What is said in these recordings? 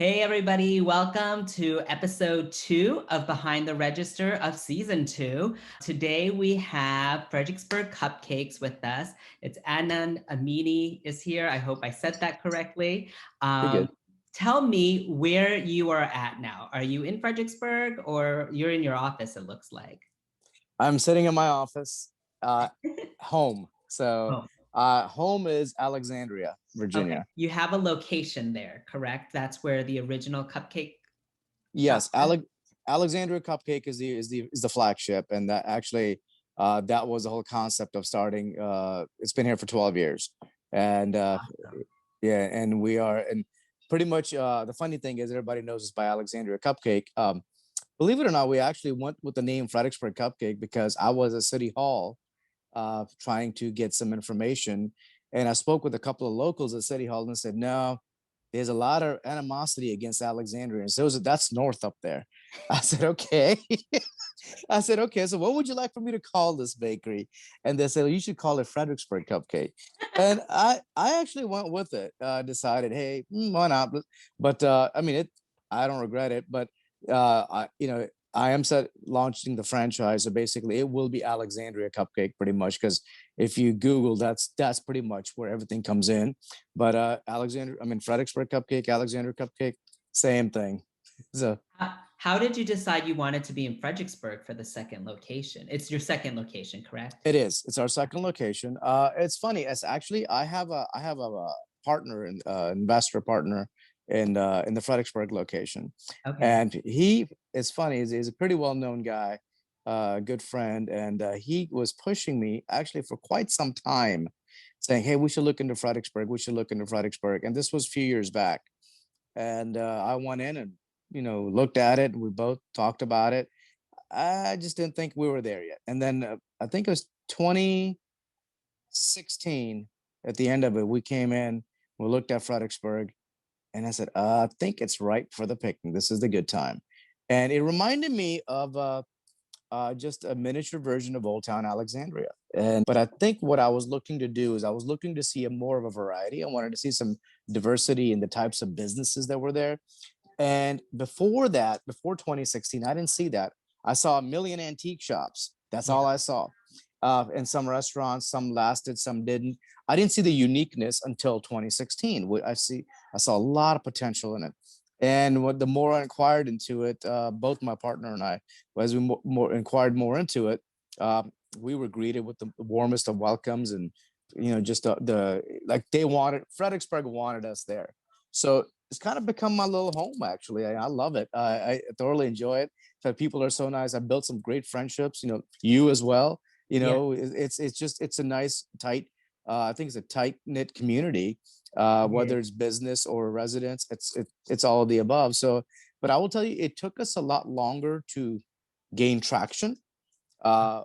Hey, everybody, welcome to episode 2 of Behind the Register of season 2. Today we have Fredericksburg Cupcakes with us. It's Adnan Hamidi is here. I hope I said that correctly. You're Um, good. Tell me where you are at now. Are you in Fredericksburg or you're in your office, it looks like? I'm sitting in my office, home. So, Oh, home is Alexandria, okay. Virginia. You have a location there, correct? That's where the original cupcake shop Yes, is? Alexandria Cupcake is the flagship, and that actually that was the whole concept of starting. It's been here for 12 years, and Awesome. yeah, and we are, and pretty much the funny thing is everybody knows us by Alexandria Cupcake. Believe it or not, we actually went with the name Fredericksburg Cupcake because I was at City Hall trying to get some information. And I spoke with a couple of locals at City Hall and said, no, there's a lot of animosity against Alexandria. And so that's north up there. I said, okay. I said, okay, so what would you like for me to call this bakery? And they said, well, you should call it Fredericksburg Cupcake. And I actually went with it. Decided, hey, why not? But I mean, I don't regret it. But I am set launching the franchise. So basically, it will be Alexandria Cupcake pretty much because if you Google, that's pretty much where everything comes in. But Fredericksburg Cupcake, Alexandria Cupcake, same thing. So How did you decide you wanted to be in Fredericksburg for the second location? It's your second location, correct? it is. It's our second location. It's funny. It's actually I have a partner and investor partner in the Fredericksburg location, Okay. and he it's funny. He's a pretty well known guy, good friend, and he was pushing me actually for quite some time, saying, "Hey, we should look into Fredericksburg. We should look into Fredericksburg." And this was a few years back, and I went in and looked at it. And we both talked about it. I just didn't think we were there yet. And then I think it was 2016 at the end of it, we came in, we looked at Fredericksburg, and I said, I think it's right for the picking. This is the good time. And it reminded me of just a miniature version of Old Town Alexandria. But I think what I was looking to do is I was looking to see a more of a variety. I wanted to see some diversity in the types of businesses that were there. And before that, before 2016, I didn't see that. I saw a million antique shops. That's Yeah. all I saw. And some restaurants, some lasted, some didn't. I didn't see the uniqueness until 2016. I saw a lot of potential in it. And the more I inquired into it, both my partner and I, as we more inquired more into it, uh, we were greeted with the warmest of welcomes, and just the like they wanted Fredericksburg wanted us there. So it's kind of become my little home. Actually, I love it. I thoroughly enjoy it. So people are so nice. I built some great friendships. You as well. Yeah. It's a nice tight. I think it's a tight knit community. Whether it's business or residents, it's all of the above. So, but I will tell you, it took us a lot longer to gain traction. Uh,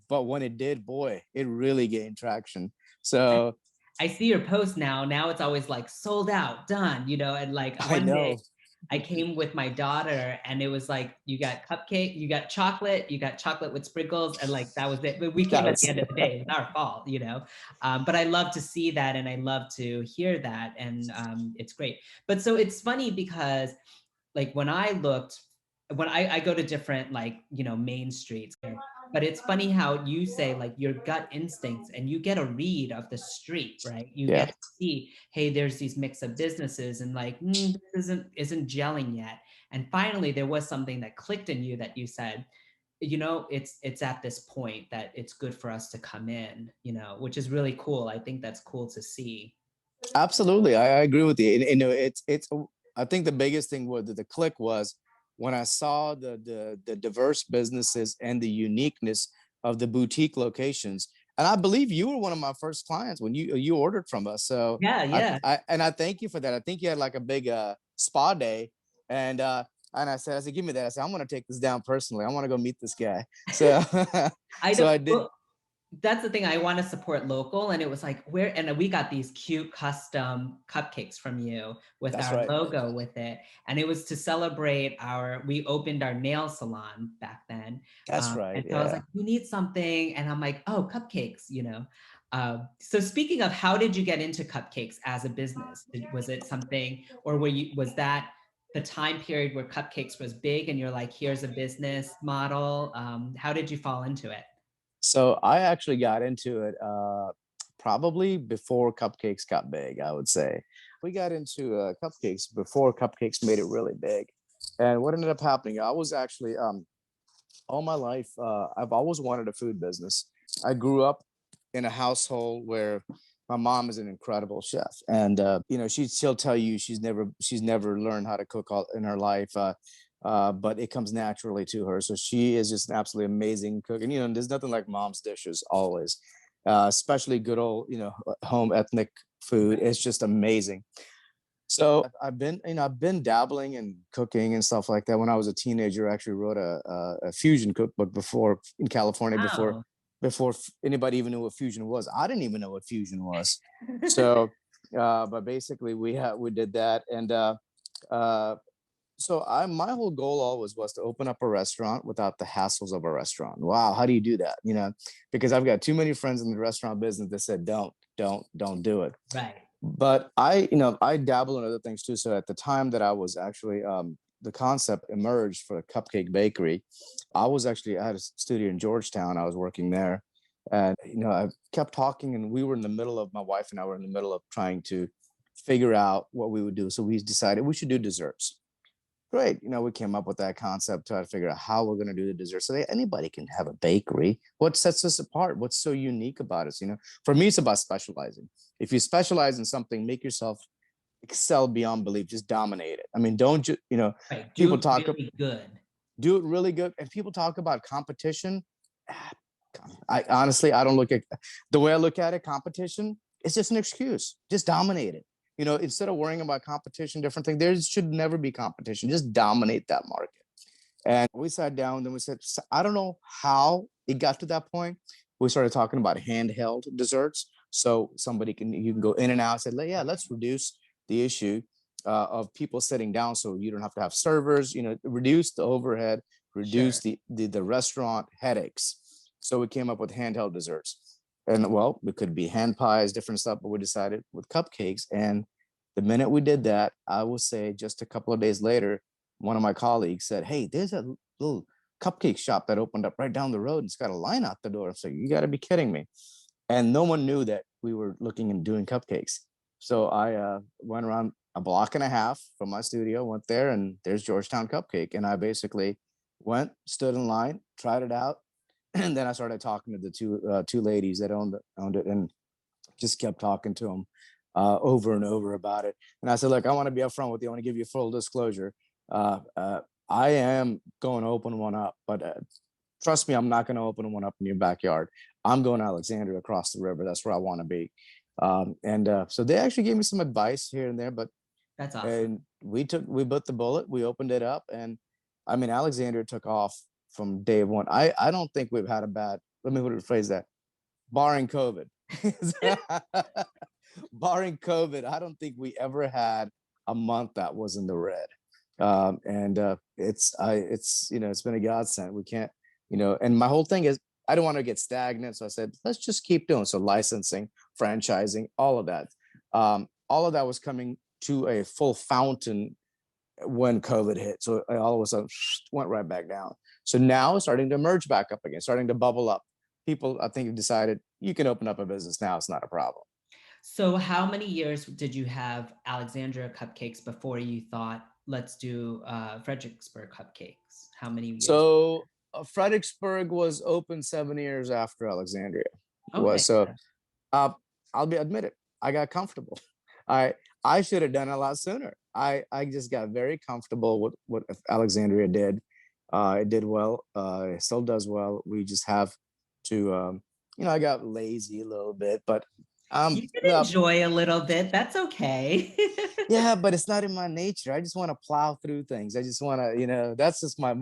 but when it did, boy, it really gained traction. I, So I see your post now. Now it's always like sold out, done, and like I one day know. I came with my daughter and it was like, you got cupcake, you got chocolate with sprinkles, and like that was it. But we came at the That's end of the day. It was our fault. But I love to see that and I love to hear that. And it's great. But so it's funny because like when I go to different like main streets, but it's funny how you say like your gut instincts and you get a read of the street, right? You yeah. get to see, hey, there's these mix of businesses and like this isn't gelling yet. And finally there was something that clicked in you that you said, it's at this point that it's good for us to come in, which is really cool. I think that's cool to see. Absolutely, I agree with you. It's. I think the biggest thing was the click was when I saw the diverse businesses and the uniqueness of the boutique locations. And I believe you were one of my first clients when you ordered from us. So Yeah, yeah. I thank you for that. I think you had like a big spa day, and I said, give me that. I said, I'm gonna take this down personally. I want to go meet this guy. So I so don't. I did. Well, that's the thing. I want to support local, and it was like and we got these cute custom cupcakes from you with That's our right. logo with it, and it was to celebrate we opened our nail salon back then, That's and right. so I was like, Yeah. we need something, and I'm like, oh, cupcakes. So speaking of, how did you get into cupcakes as a business? Was it something, or was that the time period where cupcakes was big and you're like, here's a business model? How did you fall into it? So I actually got into it probably before cupcakes got big, I would say. We got into cupcakes before cupcakes made it really big. And what ended up happening, I was actually all my life, I've always wanted a food business. I grew up in a household where my mom is an incredible chef, and she'll tell you she's never learned how to cook all in her life, but it comes naturally to her. So she is just an absolutely amazing cook, and there's nothing like mom's dishes always, especially good old home ethnic food. It's just amazing. So I've been dabbling in cooking and stuff like that. When I was a teenager, I actually wrote a fusion cookbook before in California Wow. before anybody even knew what fusion was. I didn't even know what fusion was. So, but basically we did that, and uh, so my whole goal always was to open up a restaurant without the hassles of a restaurant. Wow, how do you do that? Because I've got too many friends in the restaurant business that said don't do it. Right. But I dabble in other things too. So at the time that I was actually the concept emerged for a cupcake bakery, I had a studio in Georgetown. I was working there, and I kept talking, and my wife and I were in the middle of trying to figure out what we would do. So we decided we should do desserts. Great. We came up with that concept, try to figure out how we're going to do the dessert. So anybody can have a bakery. What sets us apart? What's so unique about us? For me, it's about specializing. If you specialize in something, make yourself excel beyond belief. Just dominate it. I mean, don't just, Right. Do people it talk, really good. do it really good. And people talk about competition. ah, I don't look at the way I look at it. Competition is just an excuse. Just dominate it. Instead of worrying about competition, different thing, there should never be competition. Just dominate that market. And we sat down and we said, I don't know how it got to that point. We started talking about handheld desserts. So you can go in and out. I said, yeah, let's reduce the issue of people sitting down, so you don't have to have servers, reduce the overhead, reduce Sure. the restaurant headaches. So we came up with handheld desserts. And well, it could be hand pies, different stuff, but we decided with cupcakes. And the minute we did that, I will say just a couple of days later, one of my colleagues said, hey, there's a little cupcake shop that opened up right down the road, and it's got a line out the door. So you got to be kidding me. And no one knew that we were looking and doing cupcakes. So I went around a block and a half from my studio, went there, and there's Georgetown Cupcake. And I basically stood in line, tried it out, and then I started talking to the two ladies that owned it, and just kept talking to them over and over about it. And I said, look, I want to be upfront with you. I want to give you full disclosure. Uh, uh, I am going to open one up, but trust me, I'm not going to open one up in your backyard. I'm going to Alexandria across the river. That's where I want to be. And so they actually gave me some advice here and there, but That's awesome. and we bit the bullet. We opened it up, and I mean, Alexandria took off from day one. I don't think we've had a bad. Let me rephrase that. Barring COVID, barring COVID, I don't think we ever had a month that was in the red. And it's been a godsend. We can't, and my whole thing is I don't want to get stagnant. So I said, let's just keep doing. So licensing, franchising, all of that was coming to a full fountain when COVID hit. So all of a sudden went right back down. So now it's starting to emerge back up again, starting to bubble up. People, I think, have decided you can open up a business now. It's not a problem. So how many years did you have Alexandria Cupcakes before you thought, let's do Fredericksburg Cupcakes? How many years? So Fredericksburg was open 7 years after Alexandria Okay. was. So uh, I'll be admitted, I got comfortable. I I should have done it a lot sooner. I just got very comfortable with what Alexandria did. It did well. It still does well. We just have to, I got lazy a little bit, but You can well, enjoy a little bit. That's okay. yeah, but it's not in my nature. I just want to plow through things. I just want to, that's just my,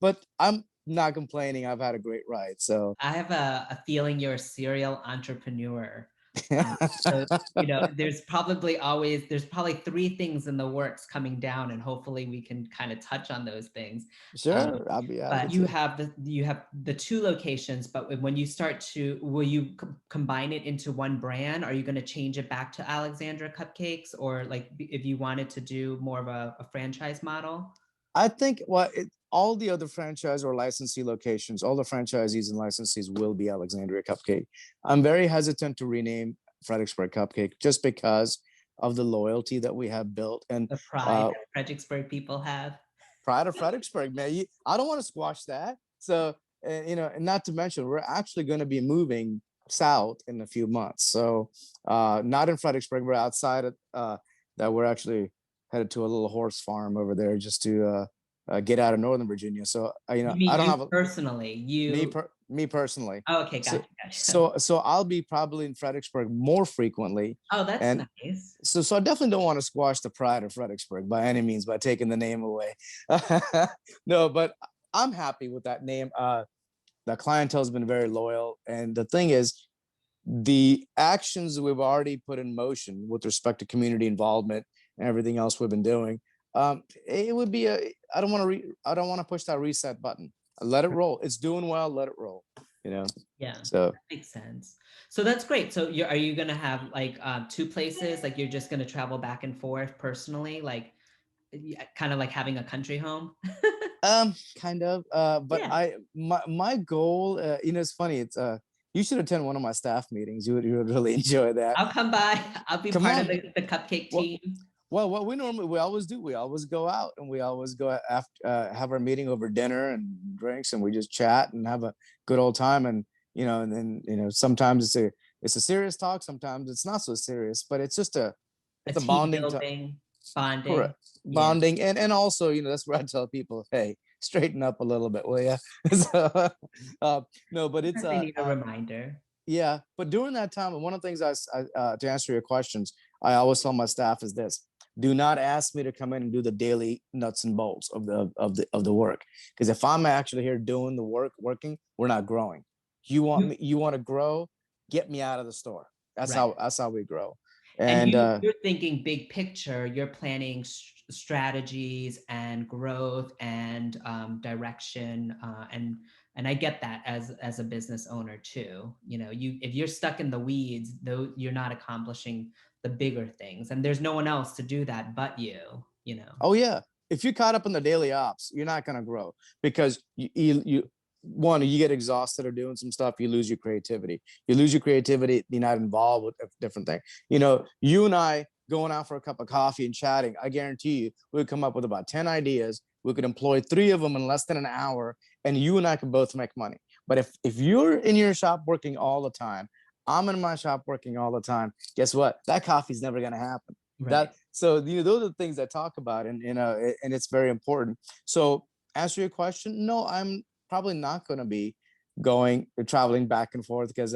but I'm not complaining. I've had a great ride. So I have a feeling you're a serial entrepreneur. So, there's probably three things in the works coming down, and hopefully we can kind of touch on those things. Um, Sure, I'll be happy but you to. have the two locations, but when you start to, will you combine it into one brand? Are you going to change it back to Alexandra Cupcakes, or like if you wanted to do more of a franchise model? I think all the other franchise or licensee locations, all the franchisees and licensees will be Alexandria Cupcake. I'm very hesitant to rename Fredericksburg Cupcake just because of the loyalty that we have built and The pride uh, that Fredericksburg people have. pride of Fredericksburg, man. I don't want to squash that. So, and not to mention, we're actually going to be moving south in a few months. So, not in Fredericksburg, we're outside of that. We're actually headed to a little horse farm over there just to get out of Northern Virginia. So, You mean I don't you have personally? You me personally. Oh, okay, So, gotcha, gotcha. so I'll be probably in Fredericksburg more frequently, Oh, that's and nice. so I definitely don't want to squash the pride of Fredericksburg by any means by taking the name away. No, but I'm happy with that name. The clientele has been very loyal, and the thing is, the actions we've already put in motion with respect to community involvement and everything else we've been doing, it would be a. I don't want to push that reset button. Let it roll. It's doing well. Let it roll. You know. Yeah, So that makes sense. So that's great. So are you gonna have like two places? Like you're just gonna travel back and forth personally, like kind of like having a country home? kind of. But Yeah, my goal, it's funny. It's you should attend one of my staff meetings. You would really enjoy that. I'll come by. I'll be Come part of on. the cupcake Well, team. what we always do, we always go out and we always go after have our meeting over dinner and drinks, and we just chat and have a good old time. And and then sometimes it's a serious talk, sometimes it's not so serious, but A it's a team bonding. building, bonding. Correct. Yeah, Bonding. And also, that's where I tell people, hey, straighten up a little bit, will you? So, no, but it's sometimes they need a reminder. yeah. But during that time, one of the things to answer your questions, I always tell my staff is this: do not ask me to come in and do the daily nuts and bolts of the work, because if I'm actually here doing the working, we're not growing. You You want to grow, get me out of the store. right. That's how we grow. And And you're thinking big picture, you're planning strategies and growth and direction, and I get that as a business owner too. You if you're stuck in the weeds, though, you're not accomplishing the bigger things, and there's no one else to do that but you. Oh yeah. If you're caught up in the daily ops, you're not going to grow because one, you get exhausted or doing some stuff, you lose your creativity. You lose your creativity, you're not involved with a different thing. You and I going out for a cup of coffee and chatting, I guarantee you, we would come up with about 10 ideas. We could employ 3 of them in less than an hour, and you and I could both make money. But if you're in your shop working all the time, I'm in my shop working all the time, guess what? That coffee's never going to happen. Right. That so those are the things I talk about, and and it's very important. So answer your question, no, I'm probably not going to be going traveling back and forth because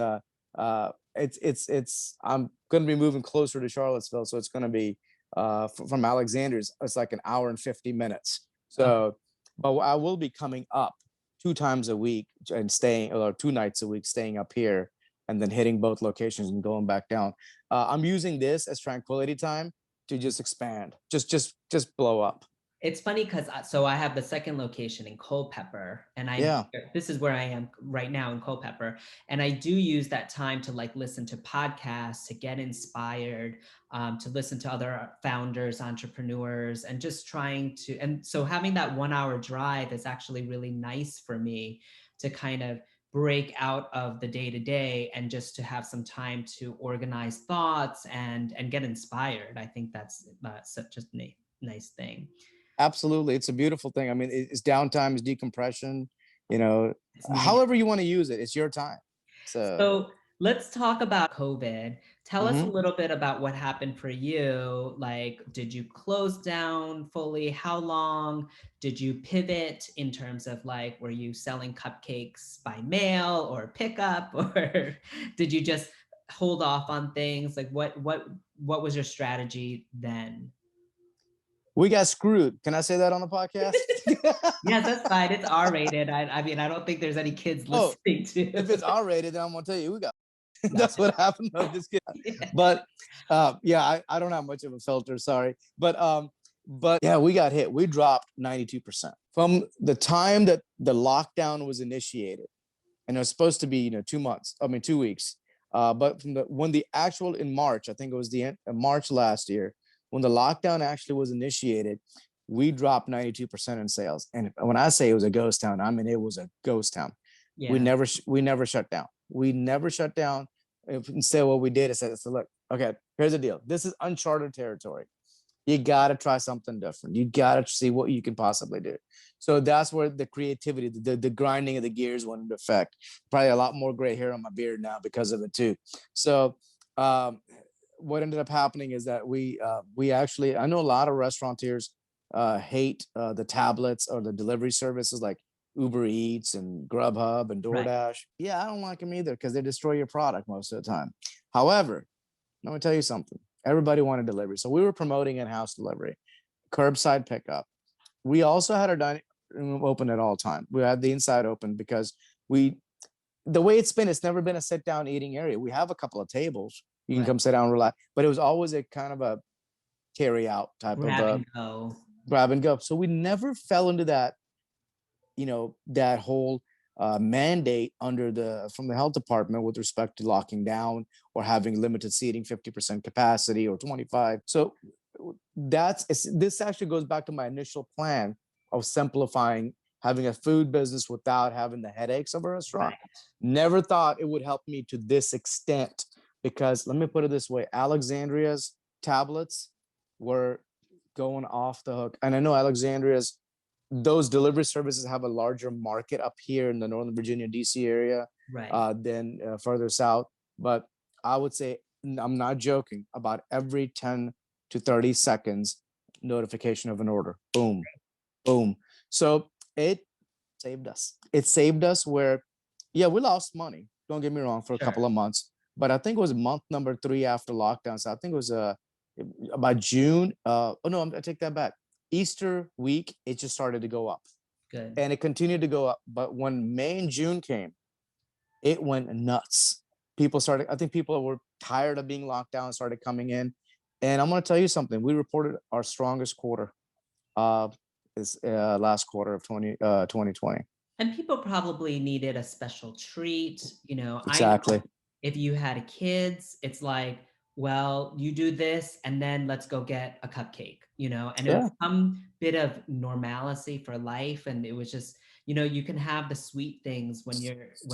it's I'm going to be moving closer to Charlottesville, so it's going to be from Alexander's, it's like an hour and 50 minutes. Okay. So but I will be coming up 2 times a week and staying, or 2 nights a week staying up here, and then hitting both locations and going back down. I'm using this as tranquility time to just expand, just blow up. It's funny because so I have the second location in Culpeper, and Yeah. this is where I am right now in Culpeper, and I do use that time to like listen to podcasts, to get inspired, to listen to other founders, entrepreneurs, and just trying to. And so having that 1 hour drive is actually really nice for me to kind of break out of the day to day and just to have some time to organize thoughts and get inspired. I think that's such a nice thing. Absolutely, it's a beautiful thing. I mean, it's downtime, it's decompression. It's needed. However you want to use it, it's your time. So, So let's talk about COVID. Tell us a mhm. little bit about what happened for you. Like, did you close down fully? How long? Did you pivot in terms of like, were you selling cupcakes by mail or pickup, or did you just hold off on things? Like, what was your strategy then? We got screwed. Can I say that on the podcast? Yes, that's fine. It's R rated. I mean, I don't think there's any kids Oh, listening if to. it's R rated, then I'm gonna tell you we got. Love That's what happened. No, just kidding. it. But yeah, I don't have much of a filter, sorry. But yeah, we got hit. We dropped 92% from the time that the lockdown was initiated, and it was supposed to be 2 months. I mean 2 weeks. But from the when the actual in March, I think it was the end of March last year, when the lockdown actually was initiated, we dropped 92% in sales. And when I say it was a ghost town, I mean it was a ghost town. We Yeah. never shut down. We never shut down. Instead, what we did is said, look, okay, here's the deal. This is uncharted territory. You got to try something different. You got to see what you can possibly do. So that's where the creativity, the grinding of the gears went into effect. Probably a lot more gray hair on my beard now because of it too. So what ended up happening is that we actually, I know a lot of restaurateurs hate the tablets or the delivery services like Uber Eats and Grubhub and Right. DoorDash. Yeah, I don't like them either because they destroy your product most of the time. However, let me tell you something. Everybody wanted delivery. So we were promoting in-house delivery, curbside pickup. We also had our dining room open at all time. We had the inside open because the way it's never been a sit down eating area. We have a couple of tables. You can Right. come sit down and relax, but it was always a kind of a carry out type of Grab and go. grab and go. So we never fell into that, that whole mandate from the health department with respect to locking down or having limited seating, 50% capacity or 25. So this actually goes back to my initial plan of simplifying, having a food business without having the headaches of a restaurant. Right. Never thought it would help me to this extent, because let me put it this way, Alexandria's tablets were going off the hook. And I know Alexandria's, those delivery services have a larger market up here in the Northern Virginia, DC area Right. than further south. But I would say, I'm not joking, about every 10 to 30 seconds, notification of an order. Boom, boom. So it saved us. It saved us where, yeah, we lost money. Don't get me wrong, for a Sure. couple of months. But I think it was month number 3 after lockdown. So I think it was about June. Oh no, I take that back. Easter week, it just started to go up. Good. And it continued to go up. But when May and June came, it went nuts. I think people were tired of being locked down and started coming in. And I'm going to tell you something. We reported our strongest quarter is last quarter of 2020. And people probably needed a special treat. I Exactly. know if you had kids, it's like, well, you do this and then let's go get a cupcake, and it was Yeah. some bit of normalcy for life. And it was just, you can have the sweet things when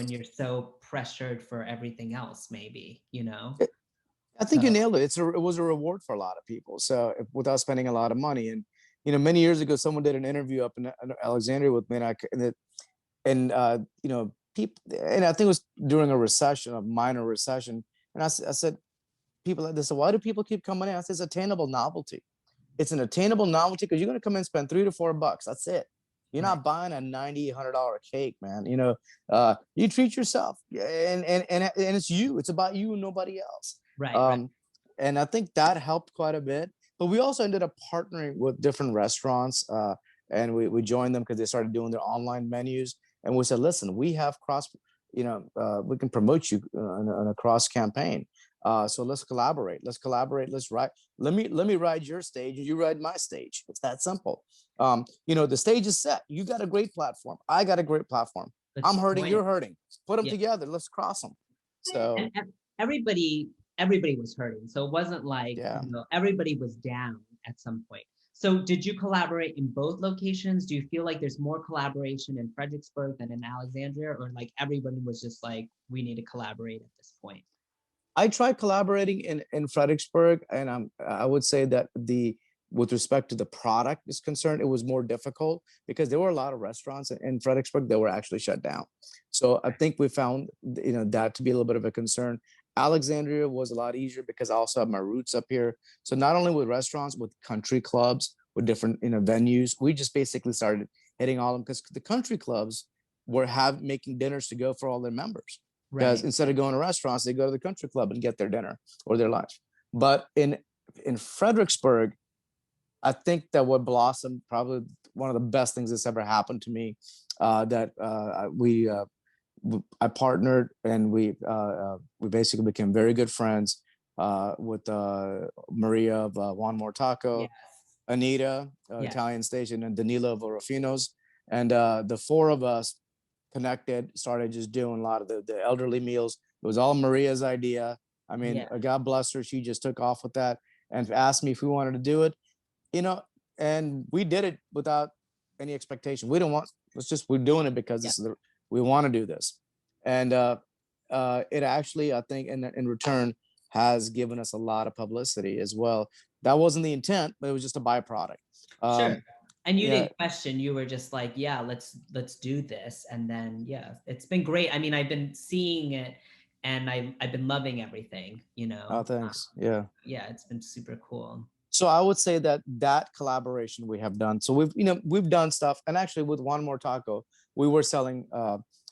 you're so pressured for everything else, maybe. I think you So nailed it. It was a reward for a lot of people. So without spending a lot of money, and many years ago, someone did an interview up in Alexandria with me, and people, and I think it was during a recession, a minor recession, and I said, people like this, so why do people keep coming in? I said, it's attainable novelty. It's an attainable novelty because you're going to come in and spend $3 to $4. That's it. You're right, not buying a $90-$100 cake, man. You treat yourself, and it's you. It's about you and nobody else. right, right. Um, and I think that helped quite a bit. But we also ended up partnering with different restaurants, and we joined them because they started doing their online menus. And we said, listen, we have we can promote you on a cross campaign. So let's collaborate. Let's write. Let me ride your stage and you ride my stage. It's that simple. The stage is set. You got a great platform. I got a great platform. Let's I'm hurting. join it. You're hurting. Put them Yeah. together. Let's cross them. And So everybody was hurting. So it wasn't like, yeah. everybody was down at some point. So did you collaborate in both locations? Do you feel like there's more collaboration in Fredericksburg than in Alexandria, or like everybody was just like, we need to collaborate at this point? I tried collaborating in Fredericksburg, and I would say that with respect to the product is concerned, it was more difficult because there were a lot of restaurants in Fredericksburg that were actually shut down. So I think we found that to be a little bit of a concern. Alexandria was a lot easier because I also have my roots up here. So not only with restaurants, with country clubs, with different venues, we just basically started hitting all of them because the country clubs were making dinners to go for all their members. Because Right. instead of going to restaurants, they go to the country club and get their dinner or their lunch. But in Fredericksburg, I think that what blossomed, probably one of the best things that's ever happened to me, that we I partnered, and we basically became very good friends with Maria of One More Taco, Yes. Anita, Yes. Italian Station, and Danilo of Orofino's. And the four of us connected, started just doing a lot of the elderly meals. It was all Maria's idea. I mean, Yeah. God bless her. She just took off with that and asked me if we wanted to do it, you know, and we did it without any expectation. We don't want, it's just, we're doing it because Yeah. this is we want to do this. And it actually, I think, in return, has given us a lot of publicity as well. That wasn't the intent, but it was just a byproduct. Sure. Um, And you yeah, didn't question, you were just like, yeah, let's do this. And then yeah, it's been great. I mean, I've been seeing it and I've been loving everything, you oh, know. thanks. Yeah. Yeah, it's been super cool. So I would say that that collaboration we have done. So we've done stuff, and actually with One More Taco, we were selling,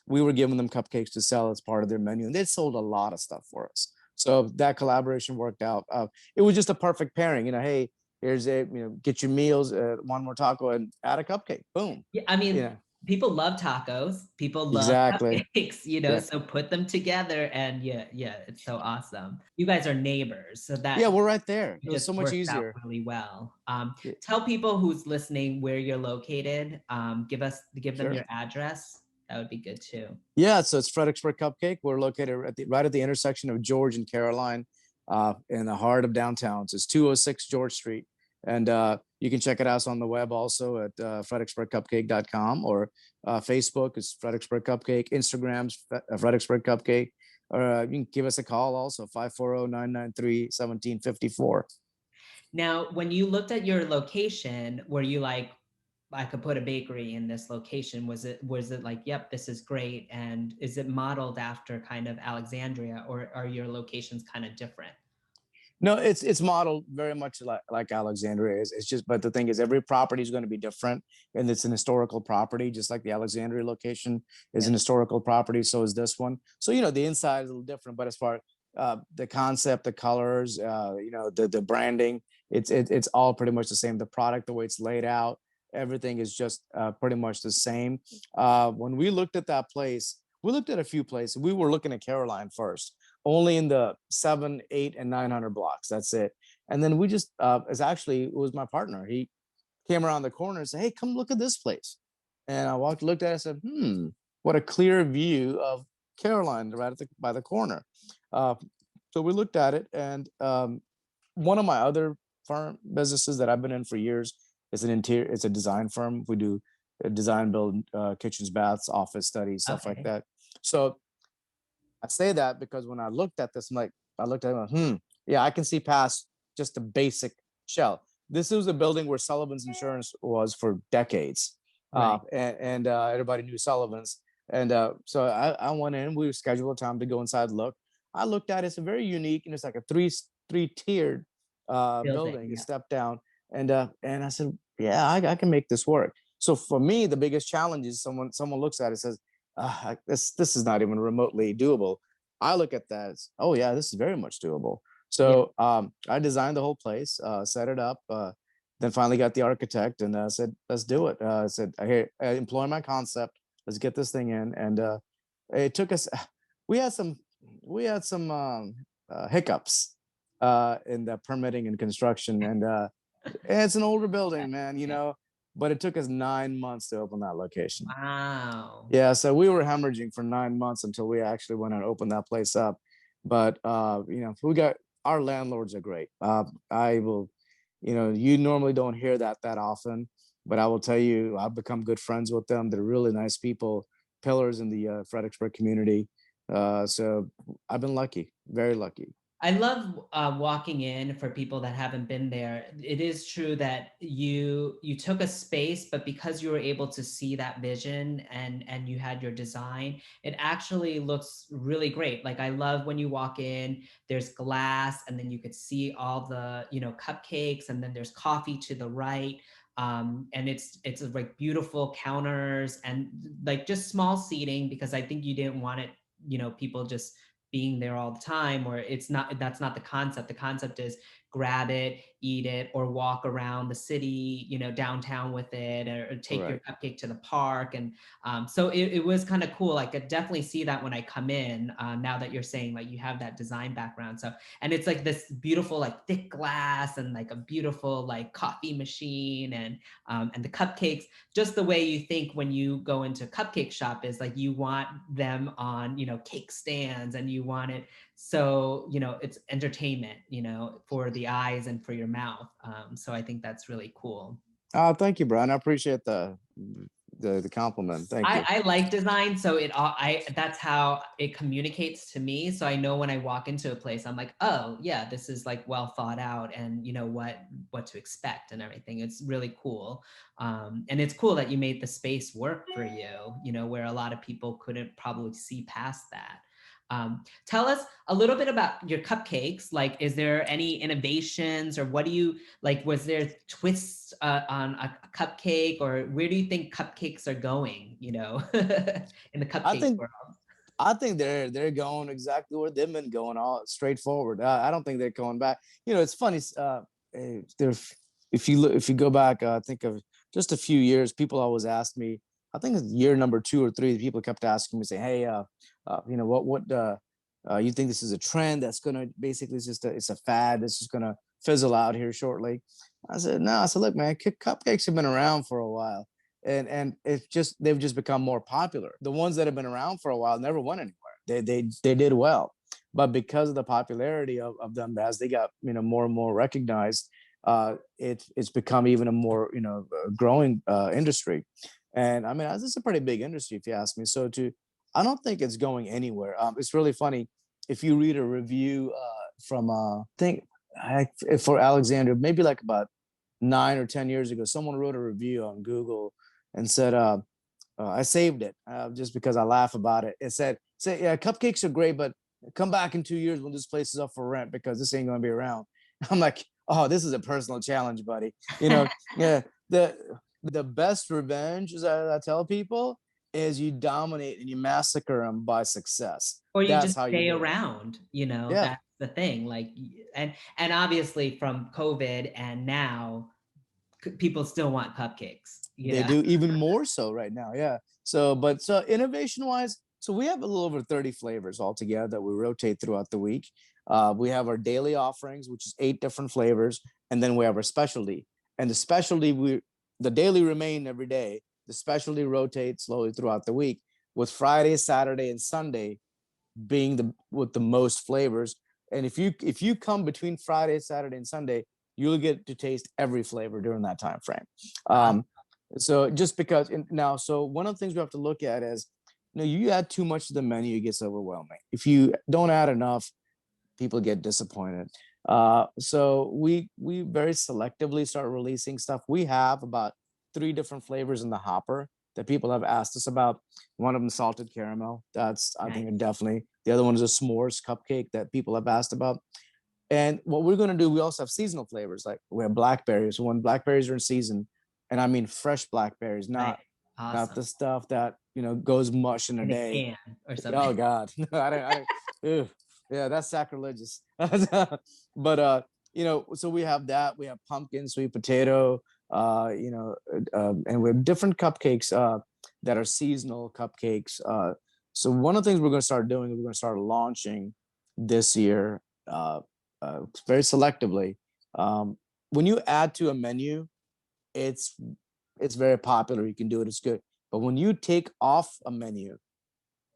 we were giving them cupcakes to sell as part of their menu, and they sold a lot of stuff for us. So that collaboration worked out. It was just a perfect pairing. Hey, here's get your meals at One More Taco and add a cupcake. Boom. Yeah, I mean, Yeah, people love tacos, people love exactly. cupcakes, you know, Yeah, so put them together and yeah, yeah, it's so awesome. You guys are neighbors, so yeah, that we're right there. It was just so much works out easier. really well. Yeah, Tell people who's listening where you're located. Give them sure. your address. That would be good too. Yeah, so it's Fredericksburg Cupcake. We're located right at the intersection of George and Caroline, in the heart of downtown. So it's 206 George Street. And you can check it out on the web also at fredericksburgcupcake.com, or Facebook is Fredericksburg Cupcake, Instagram's Fredericksburg Cupcake, or you can give us a call also, 540-993-1754. Now, when you looked at your location, were you like, I could put a bakery in this location? Was it like, yep, this is great? And is it modeled after kind of Alexandria, or are your locations kind of different? No, it's modeled very much like Alexandria is. It's just, but the thing is, every property is going to be different, and it's an historical property, just like the Alexandria location is Yeah. an historical property. So is this one. So the inside is a little different, but as far the concept, the colors, the branding, it's all pretty much the same. The product, the way it's laid out, everything is just pretty much the same. When we looked at that place, we looked at a few places. We were looking at Caroline first, only in the 7, 8, and 900 blocks. That's it. And then we just, it was my partner. He came around the corner and said, "Hey, come look at this place." And I looked at it, and said, what a clear view of Caroline right by the corner. Uh, so we looked at it, and one of my other businesses that I've been in for years is it's a design firm. We do design, build kitchens, baths, office studies, stuff like Okay. that. So I say that because when I looked at this, I looked at it, yeah, I can see past just the basic shell. This was a building where Sullivan's Insurance was for decades. Right. And everybody knew Sullivan's. And so I went in, we scheduled a time to go inside, look. I looked at it, it's a very unique, and it's like a three-tiered Building. building. You Yeah. step down, and I said, yeah, I can make this work. So for me, the biggest challenge is someone looks at it and says, this is not even remotely doable. I look at that as, oh yeah, this is very much doable. Yeah. So I designed the whole place, set it up, then finally got the architect, and said, let's do it. I said, hey, employ my concept. Let's get this thing in. And it took us, we had some, hiccups in the permitting and construction. And it's an older building, man, Yeah. but it took us 9 months to open that location. Wow. Yeah, so we were hemorrhaging for 9 months until we actually went and opened that place up. But we got, our landlords are great. I will, you normally don't hear that often, but I will tell you, I've become good friends with them. They're really nice people, pillars in the Fredericksburg community. So I've been lucky, very lucky. I love walking in for people that haven't been there. It is true that you took a space, but because you were able to see that vision and you had your design, it actually looks really great. Like I love when you walk in, there's glass, and then you could see all the cupcakes, and then there's coffee to the right. And it's like beautiful counters and like just small seating, because I think you didn't want it, people just being there all the time, or that's not the concept. The concept is grab it, eat it, or walk around the city, downtown with it, or take your Right. cupcake to the park. And so it was kind of cool. I could definitely see that when I come in, now that you're saying like you have that design background. So, and it's like this beautiful, like thick glass and like a beautiful like coffee machine, and the cupcakes, just the way you think when you go into a cupcake shop is like you want them on, cake stands, and you want it so, it's entertainment, for the eyes and for your mouth. So I think that's really cool. Oh, thank you, Brian. I appreciate the compliment. Thank you. I like design, so that's how it communicates to me. So I know when I walk into a place, I'm like, oh yeah, this is like well thought out, and you know what to expect and everything. It's really cool, and it's cool that you made the space work for you. Where a lot of people couldn't probably see past that. Tell us a little bit about your cupcakes. Like, is there any innovations, or what do you like? Was there twists on a cupcake, or where do you think cupcakes are going? In the I cupcake think world. I think they're going exactly where they've been going, all straightforward. I don't think they're going back. It's funny. There, if you go back, think of just a few years, people always ask me. I think it's year number 2 or 3. People kept asking me, say, "Hey, what you think this is a trend that's gonna basically it's a fad. It's just gonna fizzle out here shortly." I said, "No." I said, "Look, man, cupcakes have been around for a while, and it's just they've just become more popular. The ones that have been around for a while never went anywhere. They did well, but because of the popularity of them, as they got more and more recognized, it's become even a more growing industry. And I mean, this is a pretty big industry if you ask me. I don't think it's going anywhere. It's really funny if you read a review from think for Alexander, maybe like about 9 or 10 years ago, someone wrote a review on Google and said, I saved it just because I laugh about it. It said, yeah, cupcakes are great, but come back in 2 years when this place is up for rent because this ain't going to be around. I'm like, oh, this is a personal challenge, buddy. Yeah, the best revenge, as I tell people, is you dominate and you massacre them by success. Or you That's just how you stay do it. around, Yeah, that's the thing. Like, and obviously from COVID and now, people still want cupcakes. they do even more so right now. Yeah. So innovation wise, so we have a little over 30 flavors altogether that we rotate throughout the week. We have our daily offerings, which is 8 different flavors, and then we have our specialty. And the daily remain every day. The specialty rotates slowly throughout the week, with Friday, Saturday, and Sunday being with the most flavors. And if you come between Friday, Saturday, and Sunday, you'll get to taste every flavor during that time frame. Um, so just because now, so one of the things we have to look at is, you add too much to the menu, it gets overwhelming. If you don't add enough, people get disappointed. So we very selectively start releasing stuff. We have about 3 different flavors in the hopper that people have asked us about. One of them salted caramel. That's I Nice. think definitely. The other one is a s'mores cupcake that people have asked about. And what we're going to do, we also have seasonal flavors. Like we have blackberries. So when blackberries are in season, and I mean fresh blackberries, Right. not Awesome. the stuff that goes mush in a In a day. can or something. Oh God, I don't. Ew. Yeah, that's sacrilegious. But so we have that. We have pumpkin, sweet potato. And we have different cupcakes that are seasonal cupcakes. So one of the things we're going to start doing is we're going to start launching this year, very selectively. Um, when you add to a menu, it's it's very popular. You can do it. It's good. But when you take off a menu,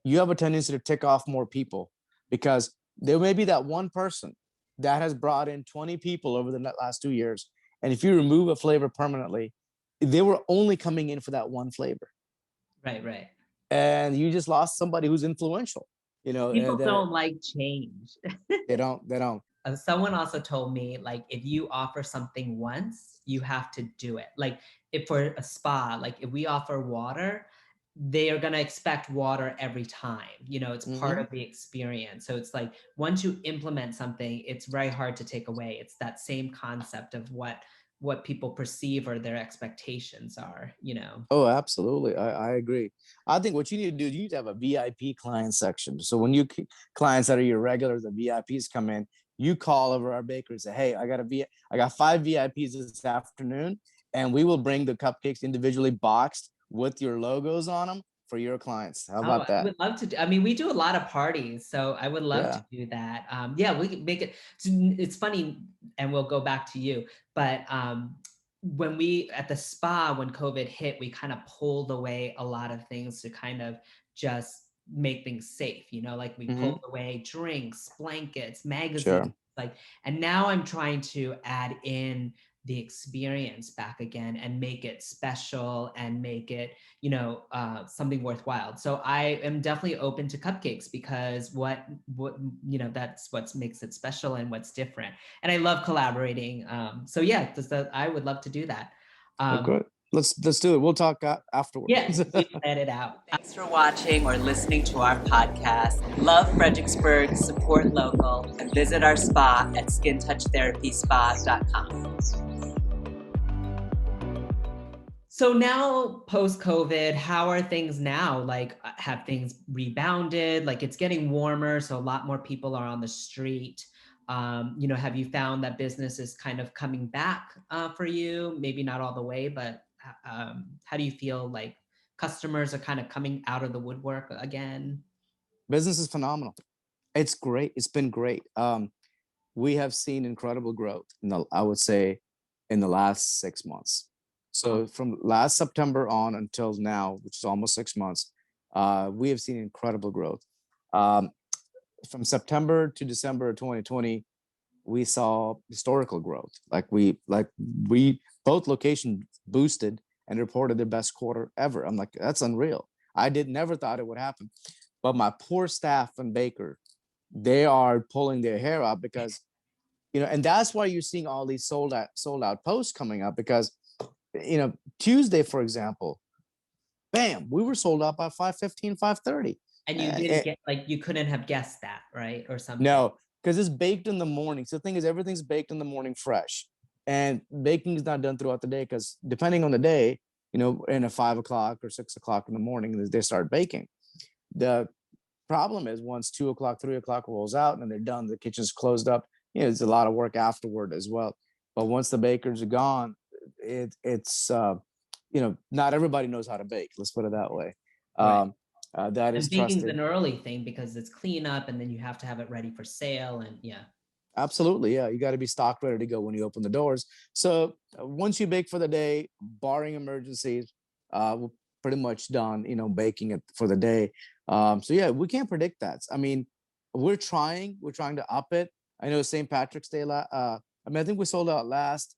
you have a tendency to tick off more people because there may be that one person that has brought in 20 people over the last 2 years. And if you remove a flavor permanently, they were only coming in for that one flavor. Right, right. And you just lost somebody who's influential, People that don't like change. they don't. Someone also told me, like, if you offer something once, you have to do it. Like, if for a spa, like if we offer water, they are going to expect water every time. It's part Mm-hmm. of the experience. So it's like once you implement something, it's very hard to take away. It's that same concept of what people perceive or their expectations are. Oh, absolutely. I agree. I think what you need to do, you need to have a VIP client section. So when clients that are your regulars, the VIPs come in, You call over our baker and say, hey, I got 5 VIPs this afternoon, and we will bring the cupcakes individually boxed with your logos on them for your clients. How Oh, about I that? would love to do, I mean, we do a lot of parties, so I would love to Yeah. do that. Yeah, we can make it, it's funny, and we'll go back to you, but when we, at the spa, when COVID hit, we kind of pulled away a lot of things to kind of just make things safe, like we Hmm. pulled away drinks, blankets, magazines, Sure. like, and now I'm trying to add in the experience back again and make it special and make it something worthwhile. So I am definitely open to cupcakes because what that's what makes it special and what's different. And I love collaborating. So yeah, I would love to do that. Well, Um, good. Let's do it. We'll talk yeah, afterwards. we plan it out. Thanks for watching or listening to our podcast. Love Fredericksburg, support local, and visit our spa at skintouchtherapyspa.com. So now post-COVID, how are things now? Like, have things rebounded? Like, it's getting warmer, so a lot more people are on the street. Have you found that business is kind of coming back for you? Maybe not all the way, but how do you feel like customers are kind of coming out of the woodwork again? Business is phenomenal. It's great. It's been great. We have seen incredible growth I would say in the last 6 months. Uh, So from last September on until now, which is almost 6 months, we have seen incredible growth. Um, from September to December of 2020, we saw historical growth. We both locations boosted and reported their best quarter ever. I'm like, that's unreal. I did never thought it would happen. But my poor staff and baker, they are pulling their hair out because and that's why you're seeing all these sold out posts coming up because Tuesday, for example, bam, we were sold out by 5:15, 5:30. and you And didn't get, like, you couldn't have guessed that, right? Or something. no, because it's baked in the morning. So the thing is, everything's baked in the morning fresh. And baking is not done throughout the day because depending on the day, in a 5 o'clock or 6 o'clock in the morning, they start baking. The problem is once 2 o'clock, 3 o'clock rolls out and they're done, the kitchen's closed up. It's a lot of work afterward as well. But once the bakers are gone, it's not everybody knows how to bake. Let's put it that way. Right. That And is baking's trusted. an early thing because it's cleanup and then you have to have it ready for sale, and yeah. Absolutely, yeah. You got to be stocked, ready to go when you open the doors. So once you bake for the day, barring emergencies, we're pretty much done. Baking it for the day. So yeah, we can't predict that. I mean, we're trying. We're trying to up it. I know St. Patrick's Day. I think we sold out last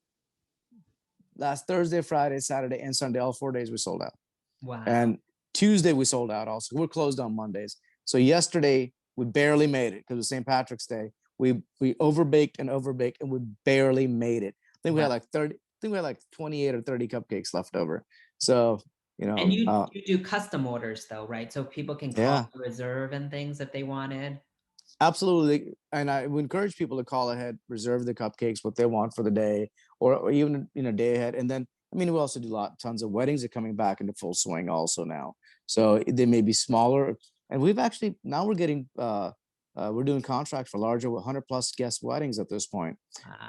Thursday, Friday, Saturday, and Sunday. All 4 days we sold out. Wow. And Tuesday we sold out also. We're closed on Mondays. So yesterday we barely made it because it was St. Patrick's Day. We overbaked and we barely made it. I think we Wow. had like 30, I think we had like 28 or 30 cupcakes left over. So, And you do custom orders though, right? So people can call yeah, to reserve and things if they wanted. absolutely. And I would encourage people to call ahead, reserve the cupcakes, what they want for the day, or even day ahead. And then, I mean, we also do tons of weddings are coming back into full swing also now. So they may be smaller. And we've actually, now we're doing contracts for larger 100 plus guest weddings at this point.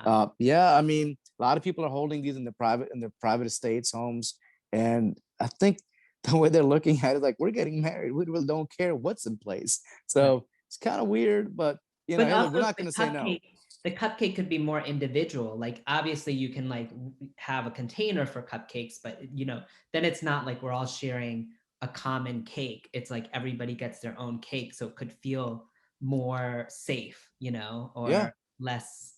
Wow. Yeah, I mean, a lot of people are holding these in their private estates, homes. And I think the way they're looking at it, like, we're getting married. We really don't care what's in place. Right. So it's kind of weird, but But hey, look, we're also not going to say no. the cupcake could be more individual. Like obviously you can like have a container for cupcakes, but then it's not like we're all sharing a common cake. It's like everybody gets their own cake, so it could feel more safe, Yeah, or less,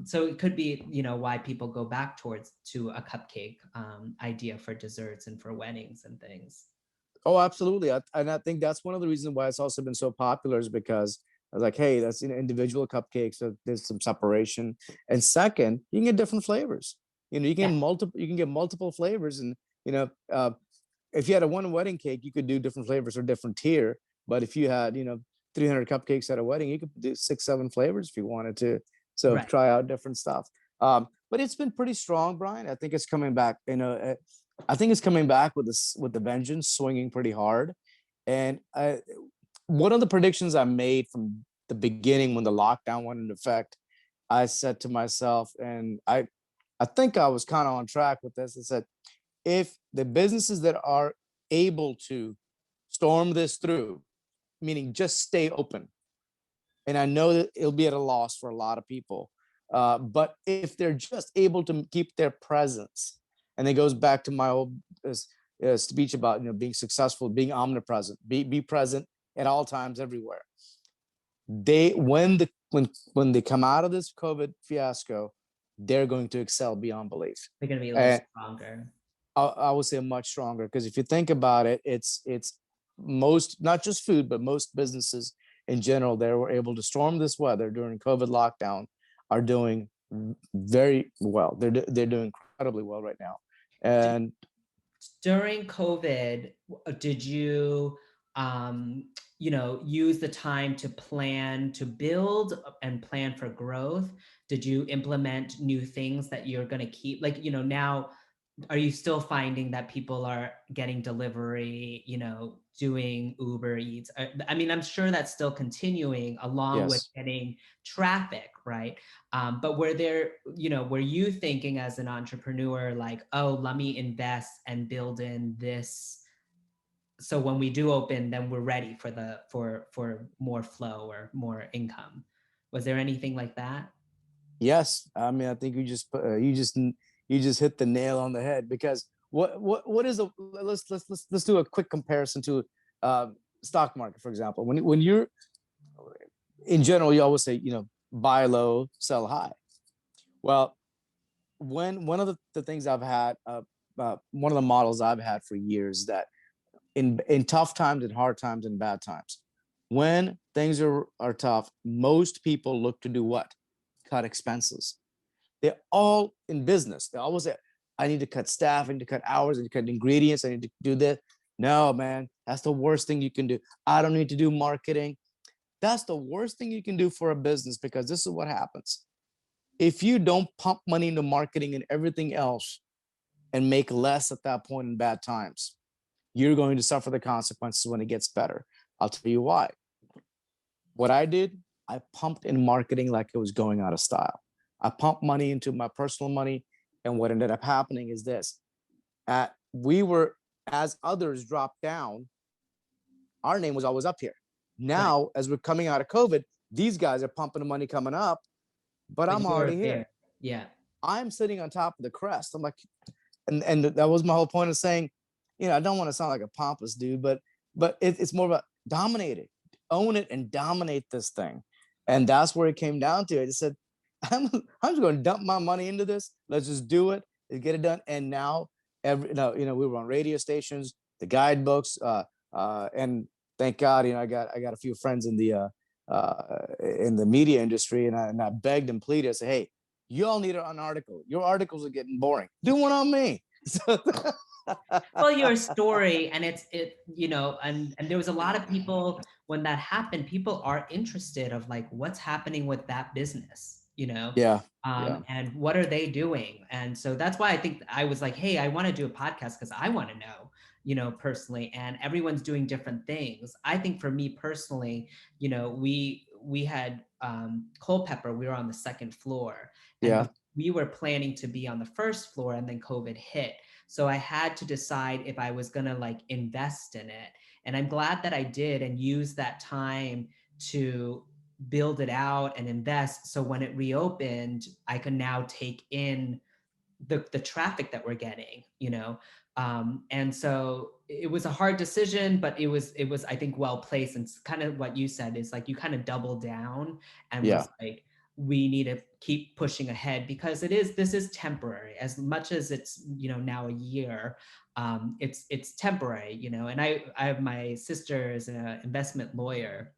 so it could be, why people go back to a cupcake idea for desserts and for weddings and things. oh, absolutely. And I think that's one of the reasons why it's also been so popular is because I was like, hey, that's individual cupcakes. So there's some separation. And second, you can get different flavors. Yeah. You can get multiple flavors. And you know, uh, if you had a one wedding cake, you could do different flavors or different tier. But if you had 300 cupcakes at a wedding, you could do 6, 7 flavors if you wanted to. So Right. try out different stuff. But it's been pretty strong, Brian. I think it's coming back. I think it's coming back with the vengeance, swinging pretty hard. And one of the predictions I made from the beginning when the lockdown went into effect, I said to myself, and I think I was kind of on track with this. I said, if the businesses that are able to storm this through, meaning just stay open, and I know that it'll be at a loss for a lot of people, but if they're just able to keep their presence, and it goes back to my old speech about being successful, being omnipresent, be present at all times, everywhere. They when they come out of this COVID fiasco, they're going to excel beyond belief. They're going to be a little And stronger. I would say much stronger, because if you think about it, it's most, not just food, but most businesses in general, they were able to storm this weather during COVID lockdown, are doing very well. They're doing incredibly well right now. And During COVID, did you, use the time to plan to build and plan for growth? Did you implement new things that you're going to keep? Like, now, are you still finding that people are getting delivery, doing Uber Eats? I mean, I'm sure that's still continuing along with yes, getting traffic, right? But were you thinking as an entrepreneur, like, oh, let me invest and build in this, so when we do open, then we're ready for more flow or more income? Was there anything like that? yes. I mean, I think you just hit the nail on the head, because what is a let's do a quick comparison to uh, stock market, for example. When you're in general, you always say, buy low, sell high. Well, when one of the things I've had, one of the models I've had for years, that in tough times and hard times and bad times, when things are tough, most people look to do what? Cut expenses. They're all in business. They always say, I need to cut staff, I need to cut hours, I need to cut ingredients, I need to do this. No, man, that's the worst thing you can do. I don't need to do marketing. That's the worst thing you can do for a business, because this is what happens. If you don't pump money into marketing and everything else and make less at that point in bad times, you're going to suffer the consequences when it gets better. I'll tell you why. What I did, I pumped in marketing like it was going out of style. I pumped money into my personal money. And what ended up happening is this: we were, as others dropped down, our name was always up here. Right. Now, as we're coming out of COVID, these guys are pumping the money coming up, but But I'm you were already here. there. Yeah. I'm sitting on top of the crest. I'm like, and that was my whole point of saying, I don't want to sound like a pompous dude, but it's more about dominate it, own it, and dominate this thing. And that's where it came down to. I just said, I'm just going to dump my money into this. Let's just do it. Let's get it done. And now, we were on radio stations, the guidebooks, and thank God, I got a few friends in the media industry, and I begged and pleaded. I said, hey, you all need an article. Your articles are getting boring. Do one on me. So, Well, your story, and and there was a lot of people when that happened. People are interested of like what's happening with that business, yeah, yeah, and what are they doing? And so that's why I think I was like, hey, I want to do a podcast because I want to know, personally. And everyone's doing different things. I think for me personally, we had Culpeper. We were on the second floor, and yeah, we were planning to be on the first floor, and then COVID hit. So I had to decide if I was going to like invest in it. And I'm glad that I did and use that time to build it out and invest. So when it reopened, I can now take in the traffic that we're getting, and so it was a hard decision, but it was I think well placed. And it's kind of what you said is like you kind of doubled down and yeah. was like, we need to keep pushing ahead because this is temporary. As much as it's now a year, it's temporary, and I have my sister is an investment lawyer,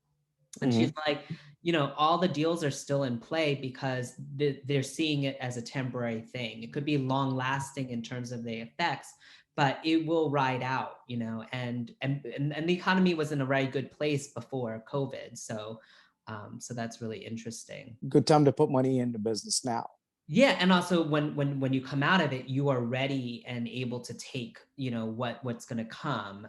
and she's Hmm. like, all the deals are still in play because they're seeing it as a temporary thing. It could be long lasting in terms of the effects, but it will ride out, and the economy was in a very good place before COVID. So that's really interesting. Good time to put money into business now. Yeah, and also when you come out of it, you are ready and able to take, what's going to come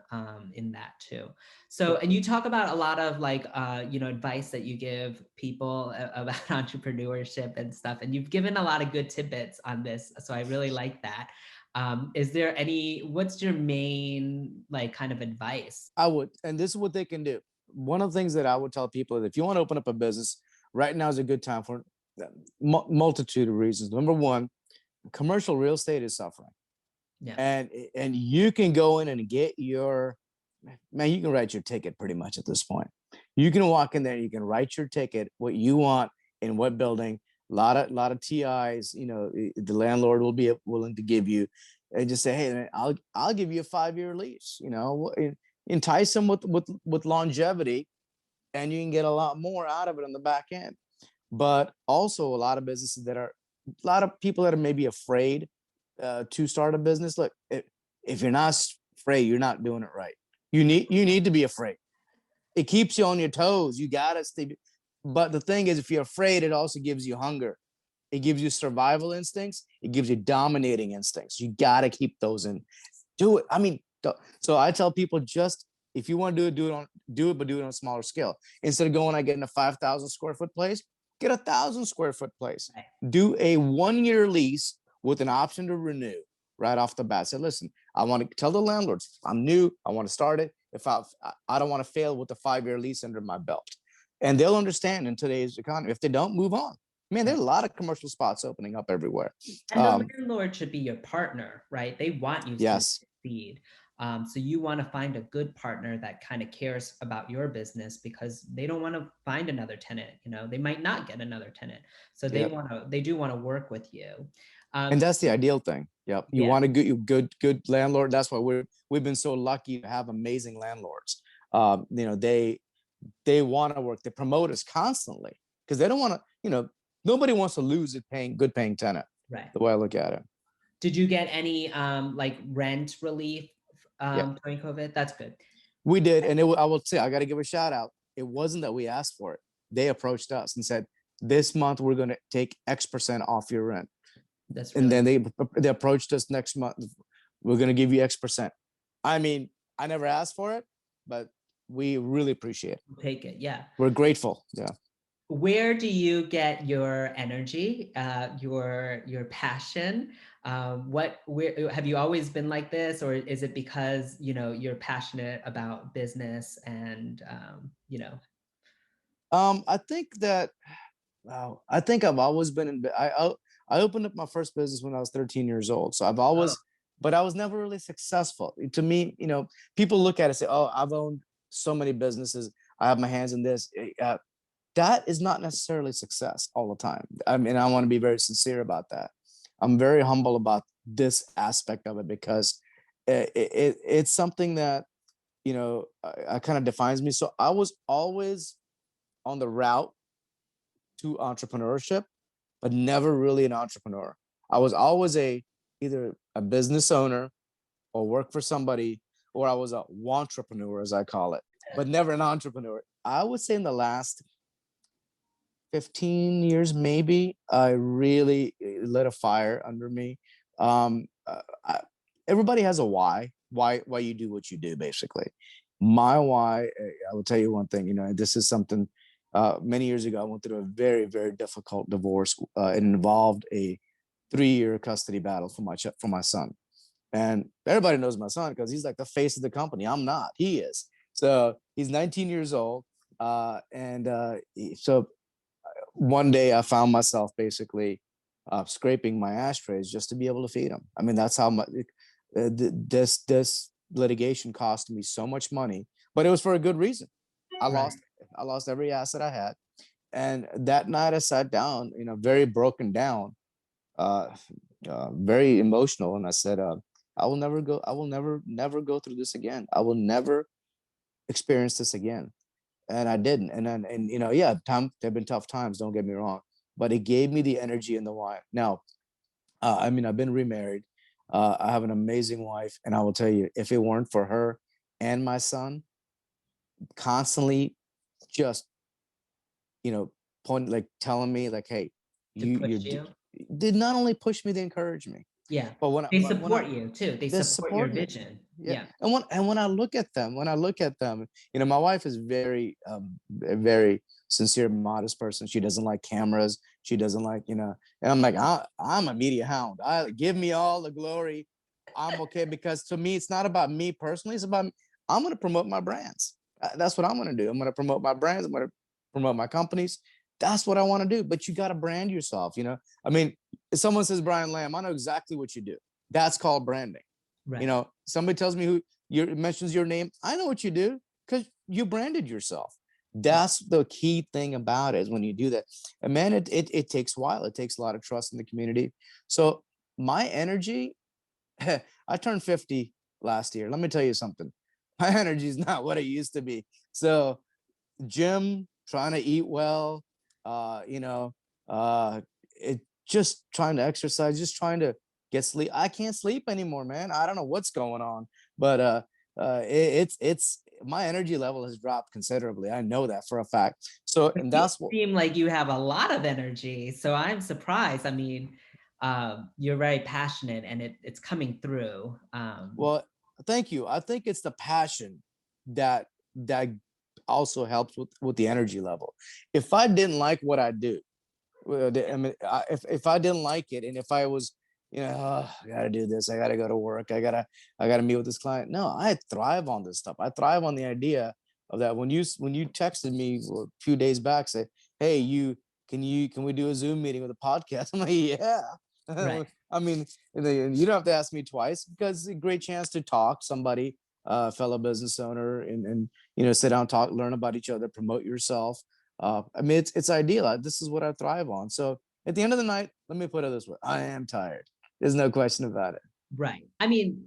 in that too. So, Yep. and you talk about a lot of like advice that you give people about entrepreneurship and stuff, and you've given a lot of good tidbits on this. So I really like that. Is there what's your main like kind of advice? I would, and this is what they can do. One of the things that I would tell people is if you want to open up a business, right now is a good time for multitude of reasons. Number one, commercial real estate is suffering, Yeah. and you can go in and get your man. You can write your ticket pretty much at this point. You can walk in there, you can write your ticket, what you want in what building. A lot of TIs. The landlord will be willing to give you, and just say, hey, man, I'll give you a 5-year lease. Entice them with longevity, and you can get a lot more out of it on the back end. But also a lot of businesses a lot of people that are maybe afraid to start a business. Look, if you're not afraid, you're not doing it right. You need to be afraid. It keeps you on your toes. You gotta stay. But the thing is, if you're afraid, it also gives you hunger. It gives you survival instincts. It gives you dominating instincts. You gotta keep those in. Do it. I mean, so I tell people, just if you want to do it, but do it on a smaller scale. Instead of going and getting a 5,000 square foot place, get 1,000 square foot place. Right. Do a 1-year lease with an option to renew right off the bat. Say, listen, I want to tell the landlords I'm new. I want to start it. If I don't want to fail with a 5-year lease under my belt, and they'll understand in today's economy. If they don't, move on. Man, there's a lot of commercial spots opening up everywhere. And the landlord should be your partner, right? They want you to Yes. succeed. So you want to find a good partner that kind of cares about your business, because they don't want to find another tenant. They might not get another tenant, so Yeah. they do want to work with you. And that's the ideal thing. Yep. You Yeah, want a good landlord. That's why we've been so lucky to have amazing landlords. They want to work. They promote us constantly because they don't want to. Nobody wants to lose a good paying tenant. right. The way I look at it. Did you get any like rent relief Yeah, during COVID? That's good. we did, and I will say I got to give a shout out. It wasn't that we asked for it. They approached us and said, "This month we're going to take X% off your rent." That's And really then they approached us next month. We're going to give you X%. I mean, I never asked for it, but we really appreciate it. take it. Yeah. We're grateful. Yeah. Where do you get your energy, your passion? Where have you always been like this, or is it because you're passionate about business and I think that wow. I think I've always been I opened up my first business when I was 13 years old. So I've Oh, always, but I was never really successful. To me, people look at it and say, "Oh, I've owned so many businesses. I have my hands in this." That is not necessarily success all the time. I mean, I want to be very sincere about that. I'm very humble about this aspect of it because it's something that kind of defines me. So I was always on the route to entrepreneurship, but never really an entrepreneur. I was always either a business owner or work for somebody, or I was a wantrepreneur, as I call it, but never an entrepreneur. I would say in the last 15 years, maybe, I really lit a fire under me. Everybody has a why you do what you do, basically. My why, I will tell you one thing, this is something many years ago, I went through a very, very difficult divorce. It involved a 3-year custody battle for my son. And everybody knows my son because he's like the face of the company. I'm not, he is. So he's 19 years old. So one day I found myself basically scraping my ashtrays just to be able to feed him. I mean, that's how much this litigation cost me so much money, but it was for a good reason. I right. lost every asset I had, and that night I sat down, very broken down, uh, very emotional, and I said, I will never go through this again. I will never experience this again." And I didn't. And yeah, there've been tough times. Don't get me wrong, but it gave me the energy and the why. Now, I mean, I've been remarried. I have an amazing wife, and I will tell you, if it weren't for her and my son constantly just, point like telling me like, "Hey, To you push you. did not only push me, they encouraged me. Yeah. But They support you too. They they support your support me. vision. Yeah. Yeah. And when I look at them, my wife is very, a very sincere, modest person. She doesn't like cameras. She doesn't like, and I'm like, I'm a media hound. I give me all the glory. I'm okay, because to me, it's not about me personally. It's about, I'm going to promote my brands. That's what I'm going to do. I'm going to promote my brands. I'm going to promote my companies. That's what I want to do. But you got to brand yourself. I mean, if someone says Brian Lamb, I know exactly what you do. That's called branding. Right. Somebody tells me who mentions your name, I know what you do, because you branded yourself. That's the key thing about it, is when you do that. And man, it takes a while. It takes a lot of trust in the community. So my energy, I turned 50 last year. Let me tell you something. My energy is not what it used to be. So gym, trying to eat well, uh, you know, uh, it just trying to exercise, just trying to get sleep. I can't sleep anymore, man. I don't know what's going on, but it's my energy level has dropped considerably. I know that for a fact. So, But and you that's what. seem like you have a lot of energy. So I'm surprised. I mean, you're very passionate and it's coming through. Well, thank you. I think it's the passion that also helps with the energy level. If I didn't like what I do, well, I mean, if I didn't like it, and if I was, "Oh, I gotta do this, I gotta go to work, I gotta meet with this client." No, I thrive on this stuff. I thrive on the idea of that. When you texted me a few days back, say, "Hey, can we do a Zoom meeting with a podcast?" I'm like, "Yeah." Right. I mean, you don't have to ask me twice, because it's a great chance to talk somebody, fellow business owner, and sit down, talk, learn about each other, promote yourself. I mean, it's ideal. This is what I thrive on. So at the end of the night, let me put it this way: I am tired. There's no question about it. Right. I mean,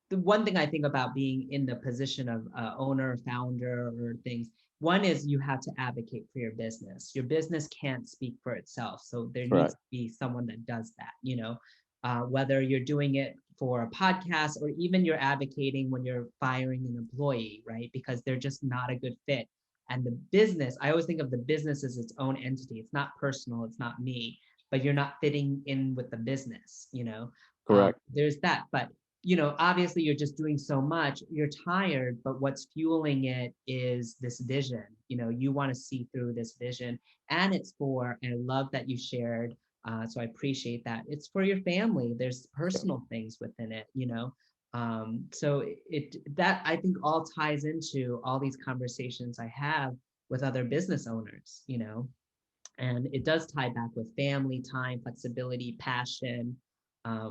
the one thing I think about being in the position of owner, founder, or things, one is you have to advocate for your business. Your business can't speak for itself. So there needs Right. to be someone that does that, whether you're doing it for a podcast or even you're advocating when you're firing an employee, right? Because they're just not a good fit. And the business, I always think of the business as its own entity. It's not personal, it's not me, but you're not fitting in with the business. Correct. There's that. But obviously you're just doing so much, you're tired, but what's fueling it is this vision. You want to see through this vision, and I love that you shared. So I appreciate that. It's for your family. There's personal things within it. So that I think all ties into all these conversations I have with other business owners. And it does tie back with family time, flexibility, passion,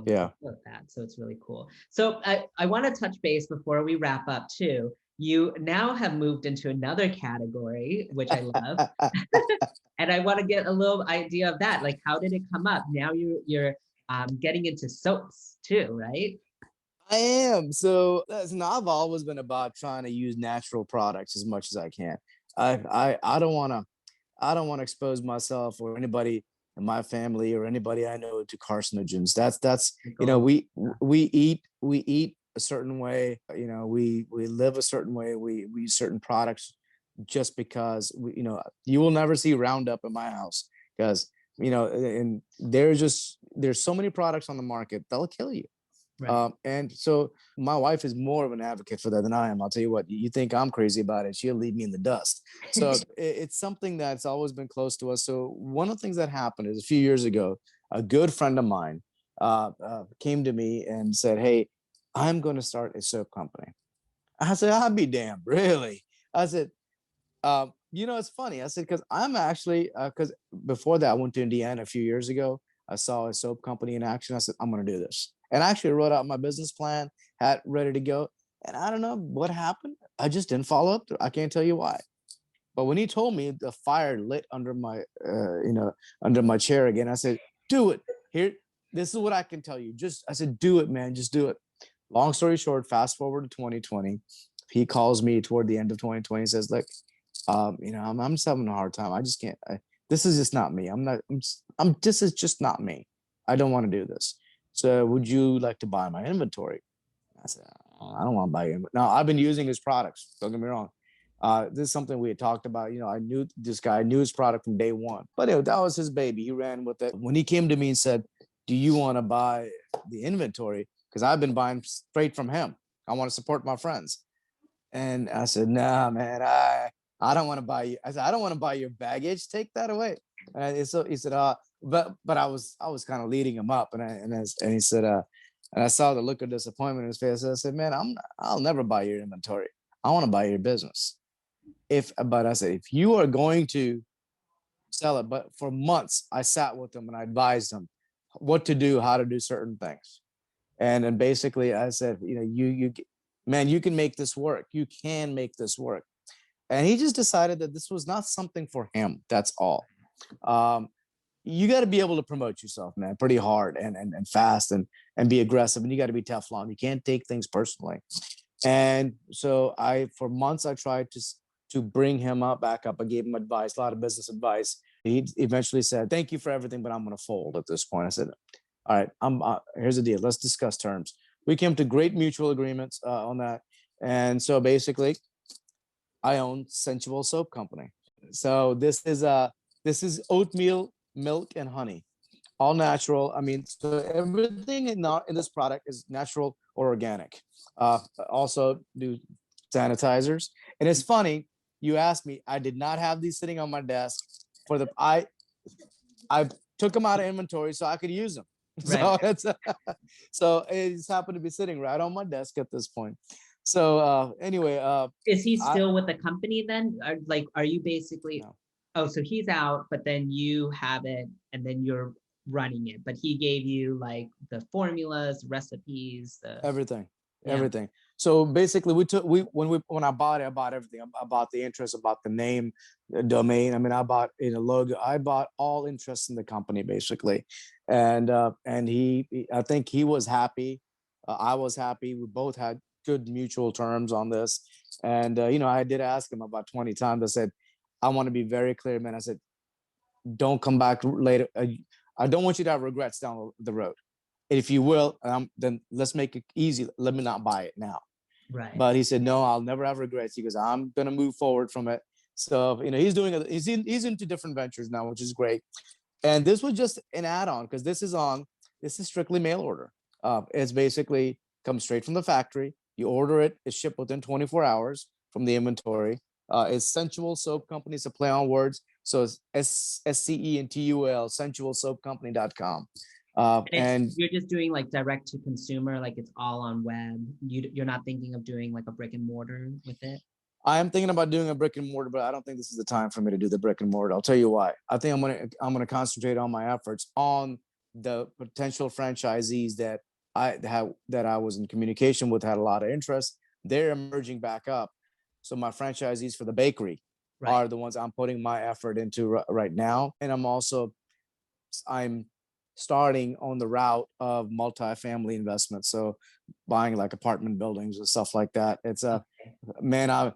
Yeah. all of that. So it's really cool. So I want to touch base before we wrap up too. You now have moved into another category, which I love. And I want to get a little idea of that. Like, how did it come up? Now you're getting into soaps too, right? I am. So I've always been about trying to use natural products as much as I can. I don't want to expose myself or anybody in my family or anybody I know to carcinogens. That's Like, you know oh, we yeah. we eat a certain way. We live a certain way. We use certain products just because you will never see Roundup in my house, because and there's so many products on the market, they'll kill you. Right. And so my wife is more of an advocate for that than I am. I'll tell you what, you think I'm crazy about it, she'll leave me in the dust. So it's something that's always been close to us. So one of the things that happened is a few years ago, a good friend of mine came to me and said, "Hey, I'm going to start a soap company." I said, "I'll be damned, really?" I said, it's funny. I said, because I'm actually, because before that, I went to Indiana a few years ago. I saw a soap company in action. I said, I'm going to do this. And I actually wrote out my business plan, had it ready to go. And I don't know what happened. I just didn't follow up. I can't tell you why. But when he told me, the fire lit under my chair again. I said, "Do it. Here, this is what I can tell you. I said, do it, man. Just do it." Long story short, fast forward to 2020. He calls me toward the end of 2020 and says, "Look, I'm just having a hard time. I just can't. This is just not me. I'm not. This is just not me. I don't want to do this. So, would you like to buy my inventory?" I said, "I don't want to buy your inventory." Now, I've been using his products. Don't get me wrong. This is something we had talked about. I knew this guy, I knew his product from day one, but that was his baby. He ran with it. When he came to me and said, do you want to buy the inventory? Because I've been buying straight from him. I want to support my friends. And I said, nah, man, I don't want to buy you. I said, I don't want to buy your baggage. Take that away. And so he said, but I was kind of leading him up, and he said, and I saw the look of disappointment in his face. I said, man, I'll never buy your inventory. I want to buy your business. But I said, if you are going to sell it, but for months I sat with him and I advised him what to do, how to do certain things. And then basically I said, man, you can make this work. You can make this work. And he just decided that this was not something for him. That's all. Um, you got to be able to promote yourself, man, pretty hard and fast and be aggressive. And you got to be Teflon. You can't take things personally. And so for months, I tried to bring him back up. I gave him advice, a lot of business advice. He eventually said, thank you for everything, but I'm going to fold at this point. I said, all right, here's the deal. Let's discuss terms. We came to great mutual agreements on that. And so basically, I own Sensual Soap Company. So this is oatmeal, milk, and honey, all natural. I mean, so everything in this product is natural or organic. Also do sanitizers. And it's funny, you asked me, I did not have these sitting on my desk for I took them out of inventory so I could use them. Right. So it just happened to be sitting right on my desk at this point. So anyway, Is he I still with the company then? Are you basically, no, oh, so he's out, but then you have it and then you're running it. But he gave you like the formulas, recipes, everything, yeah. everything. So basically, when I bought it, I bought everything. I bought the interest, I bought the name, the domain. I mean, I bought a logo. I bought all interest in the company basically, and I think he was happy. I was happy. We both had good mutual terms on this, and I did ask him about 20 times. I said, I want to be very clear, man. I said, don't come back later. I don't want you to have regrets down the road. If you will, then let's make it easy. Let me not buy it now. Right. But he said, no, I'll never have regrets. He goes, I'm going to move forward from it. So, he's doing he's into different ventures now, which is great. And this was just an add-on because this is strictly mail order. It's basically comes straight from the factory. You order it, it's shipped within 24 hours from the inventory. It's Sensual Soap Company. It's a play on words. So it's SCENTUL, sensualsoapcompany.com. And And you're just doing like direct to consumer, like it's all on web. You're not thinking of doing like a brick and mortar with it. I am thinking about doing a brick and mortar, but I don't think this is the time for me to do the brick and mortar. I'll tell you why. I think I'm gonna concentrate on my efforts on the potential franchisees that I was in communication with, had a lot of interest. They're emerging back up. So my franchisees for the bakery Right. are the ones I'm putting my effort into right now. And I'm starting on the route of multifamily investments. So buying like apartment buildings and stuff like that. It's a Okay. man,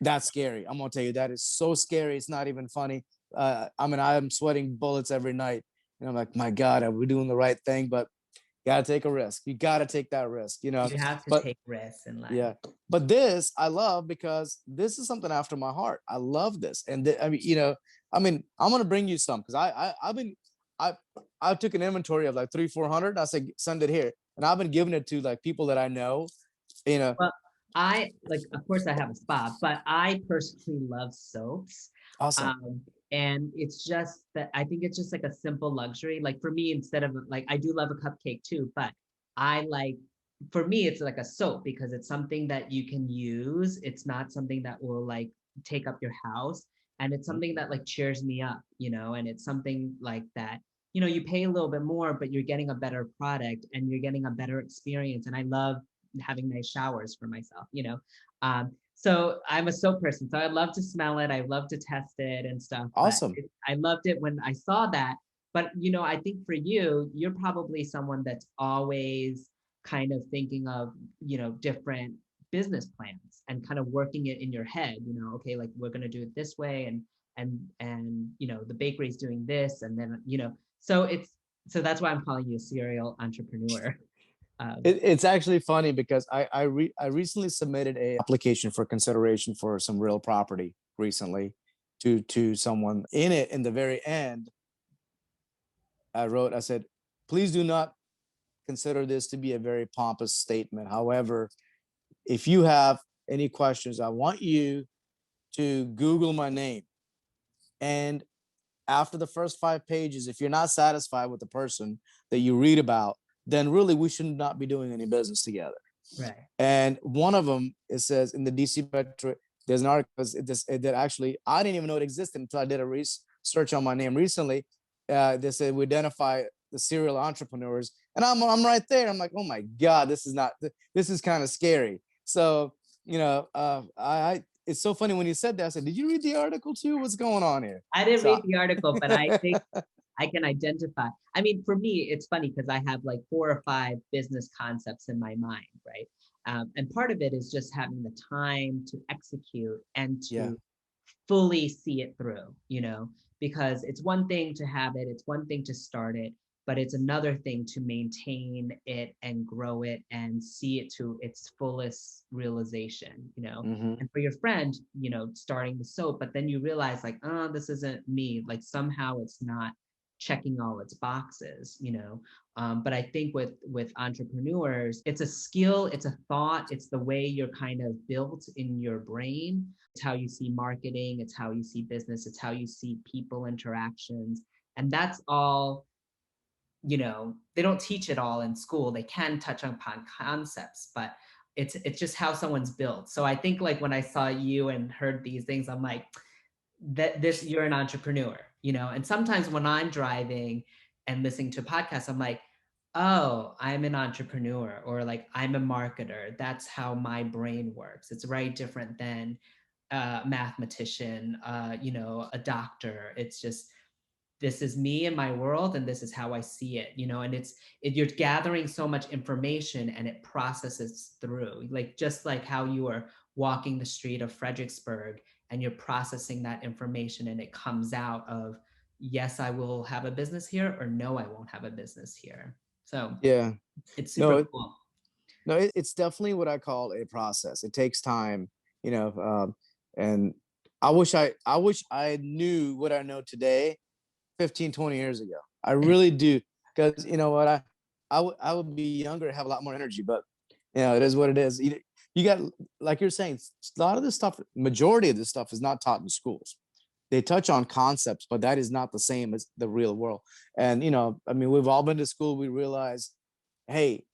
that's scary. I'm gonna tell you, that is so scary. It's not even funny. I mean, I'm sweating bullets every night, and I'm like, my God, are we doing the right thing? But you gotta take a risk. You gotta take that risk. You have to But take risks in life. yeah, but this I love because this is something after my heart. I love this, and I mean, I'm gonna bring you some because I've been I I took an inventory of like 300-400. I said send it here, and I've been giving it to like people that I know. You know, Well, I like, of course, I have a spa, but I personally love soaps. awesome, Um, and it's just that I think it's just like a simple luxury. Like for me, instead of like, I do love a cupcake too, but I like, for me, it's like a soap because it's something that you can use. It's not something that will like take up your house. And it's something that like cheers me up, and it's something like that. You pay a little bit more, but you're getting a better product and you're getting a better experience. And I love having nice showers for myself. So I'm a soap person, so I love to smell it. I love to test it and stuff, but awesome. I loved it when I saw that. But I think for you, you're probably someone that's always kind of thinking of, different business plans and kind of working it in your head, okay, like we're going to do it this way and the bakery's doing this and then so that's why I'm calling you a serial entrepreneur. It's actually funny because I recently submitted a application for consideration for some real property recently to someone. In it, in the very end, I said, please do not consider this to be a very pompous statement. However, if you have any questions, I want you to Google my name. And after the first 5 pages, if you're not satisfied with the person that you read about, then really we should not be doing any business together. Right. And one of them, it says in the DC Metro, there's an article that actually I didn't even know it existed until I did a research on my name recently. They said we identify the serial entrepreneurs, and I'm right there. I'm like, oh my god, this is kind of scary. So I it's so funny when you said that. I said, did you read the article too? What's going on here? I didn't So read the article, but I think I can identify. I mean, for me, it's funny because I have like 4 or 5 business concepts in my mind, right? And part of it is just having the time to execute and yeah, to fully see it through, because it's one thing to have it, it's one thing to start it, but it's another thing to maintain it and grow it and see it to its fullest realization. mm-hmm. And for your friend, starting the soap, but then you realize like, oh, this isn't me. Like somehow it's not checking all its boxes. But I think with entrepreneurs, it's a skill, it's a thought, it's the way you're kind of built in your brain. It's how you see marketing, it's how you see business, it's how you see people interactions. And that's all, they don't teach it all in school. They can touch upon concepts, but it's just how someone's built. So I think like when I saw you and heard these things, I'm like, that this you're an entrepreneur. And sometimes when I'm driving and listening to podcasts, I'm like, oh, I'm an entrepreneur, or like I'm a marketer. That's how my brain works. It's very different than a mathematician, a doctor. It's just, this is me and my world, and this is how I see it. And you're gathering so much information and it processes through, like just like how you are walking the street of Fredericksburg and you're processing that information and it comes out of, yes, I will have a business here, or no, I won't have a business here. So Yeah. it's No, super cool. no, it's definitely what I call a process. It takes time, and I wish I knew what I know today 15, 20 years ago. I really do. Because you know what, I would be younger, have a lot more energy, but it is what it is. You got, like you're saying, a lot of this stuff, majority of this stuff is not taught in schools. They touch on concepts, but that is not the same as the real world. And I mean, we've all been to school, we realize, hey,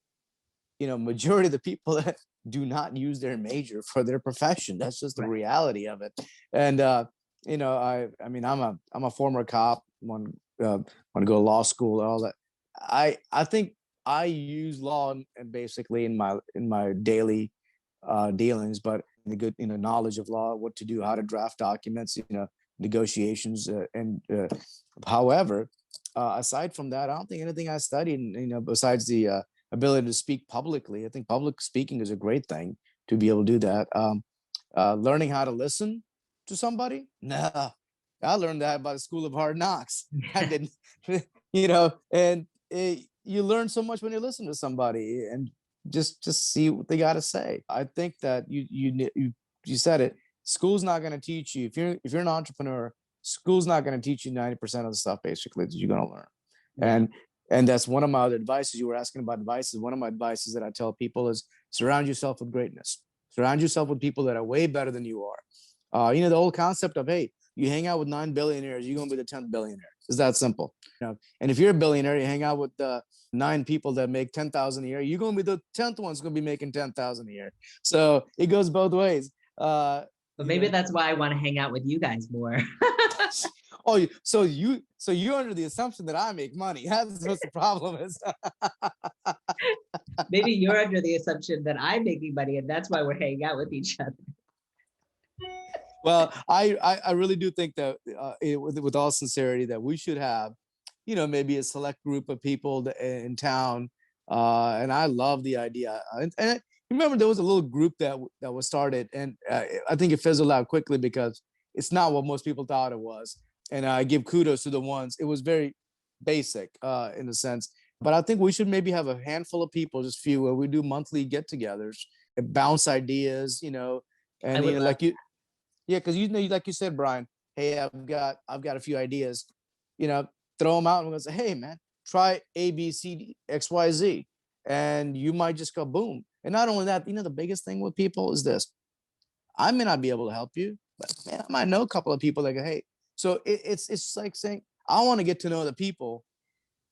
majority of the people that do not use their major for their profession. That's just the Right. reality of it. And I mean, I'm a former cop. Want to go to law school and all that. I think I use law and basically in my daily dealings, but the good knowledge of law, what to do, how to draft documents, negotiations, and however, aside from that, I don't think anything I studied, besides the ability to speak publicly. I think public speaking is a great thing to be able to do that. Learning how to listen to somebody, nah, I learned that by the School of Hard Knocks. I didn't, and you learn so much when you listen to somebody and just see what they got to say. I think that you said it. School's not going to teach you, if you're an entrepreneur. School's not going to teach you 90% of the stuff basically that you're going to learn. Yeah. And that's one of my other advices. You were asking about advices. One of my advices that I tell people is surround yourself with greatness. Surround yourself with people that are way better than you are. The old concept of, hey, you hang out with 9 billionaires, you're going to be the 10th billionaire. It's that simple. And if you're a billionaire, you hang out with 9 people that make 10,000 a year, you're going to be the 10th one's going to be making 10,000 a year. So it goes both ways. But maybe that's why I want to hang out with you guys more. Oh, so you're under the assumption that I make money. That's what the problem is. Maybe you're under the assumption that I'm making money, and that's why we're hanging out with each other. Well, I really do think that with all sincerity that we should have, maybe a select group of people in town. And I love the idea. And remember, there was a little group that was started, and I think it fizzled out quickly because it's not what most people thought it was. And I give kudos to the ones. It was very basic in a sense, But I think we should maybe have a handful of people, just few, where we do monthly get-togethers and bounce ideas, I and would love. like yeah, because like you said, Brian, hey, I've got a few ideas, you know, throw them out and we're gonna say, hey, man, try A, B, C, D, X, Y, Z, and you might just go boom. And not only that, the biggest thing with people is this: I may not be able to help you, but man, I might know a couple of people that go, hey. So it's like saying, I want to get to know the people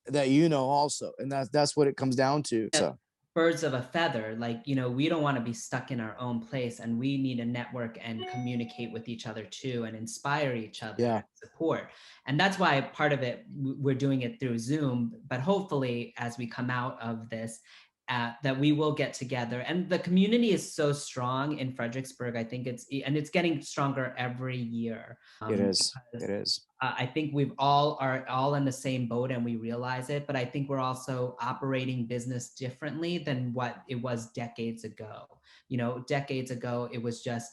that also, and that's what it comes down to. So Birds of a feather, like, we don't want to be stuck in our own place, and we need to network and communicate with each other too, and inspire each other yeah, and support. And that's why part of it, we're doing it through Zoom, but hopefully as we come out of this, that we will get together. And the community is so strong in Fredericksburg. I think it's getting stronger every year. it is. Because It is. I think we've are all in the same boat, and we realize it, but I think we're also operating business differently than what it was decades ago. Decades ago, it was just,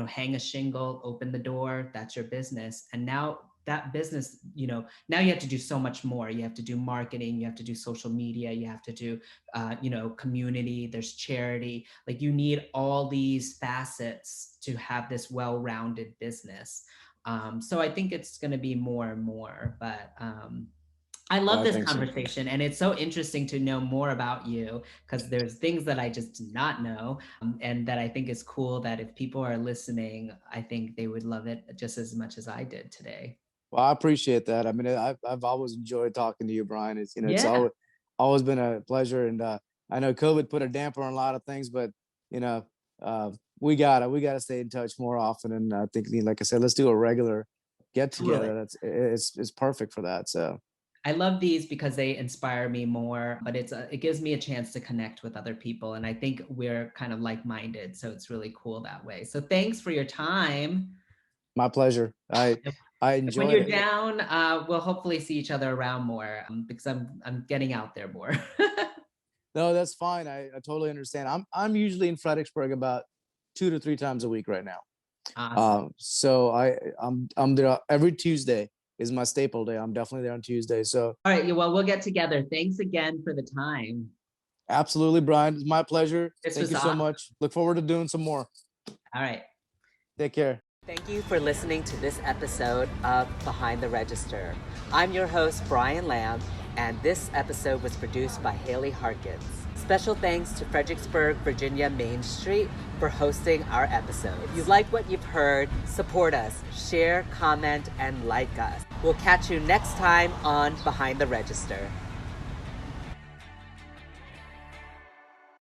hang a shingle, open the door, that's your business. And now that business, now you have to do so much more. You have to do marketing, you have to do social media, you have to do, community, there's charity. Like, you need all these facets to have this well-rounded business. So I think it's going to be more and more, but I Well, love I this think so too. conversation, and it's so interesting to know more about you, because there's things that I just did not know, and that I think is cool, that if people are listening, I think they would love it just as much as I did today. Well, I appreciate that. I mean, I've always enjoyed talking to you, Brian. It's Yeah, always been a pleasure. And I know COVID put a damper on a lot of things, but you know, uh, we gotta stay in touch more often. And I think, like I said, let's do a regular get totally. together. It's perfect for that. So I love these because they inspire me more, but it gives me a chance to connect with other people, and I think we're kind of like-minded, so it's really cool that way. So thanks for your time. my pleasure. I When enjoyed you're it. down, we'll hopefully see each other around more, because I'm getting out there more. No, that's fine. I totally understand. I'm usually in Fredericksburg about 2 to 3 times a week right now. Awesome. So I'm there every Tuesday is my staple day. I'm definitely there on Tuesday. So All right, well, we'll get together. Thanks again for the time. absolutely, Brian. It's my pleasure. This Thank was you so awesome. much. Look forward to doing some more. All right. Take care. Thank you for listening to this episode of Behind the Register. I'm your host, Brian Lamb, and this episode was produced by Haley Harkins. Special thanks to Fredericksburg, Virginia Main Street for hosting our episode. If you like what you've heard, support us, share, comment, and like us. We'll catch you next time on Behind the Register.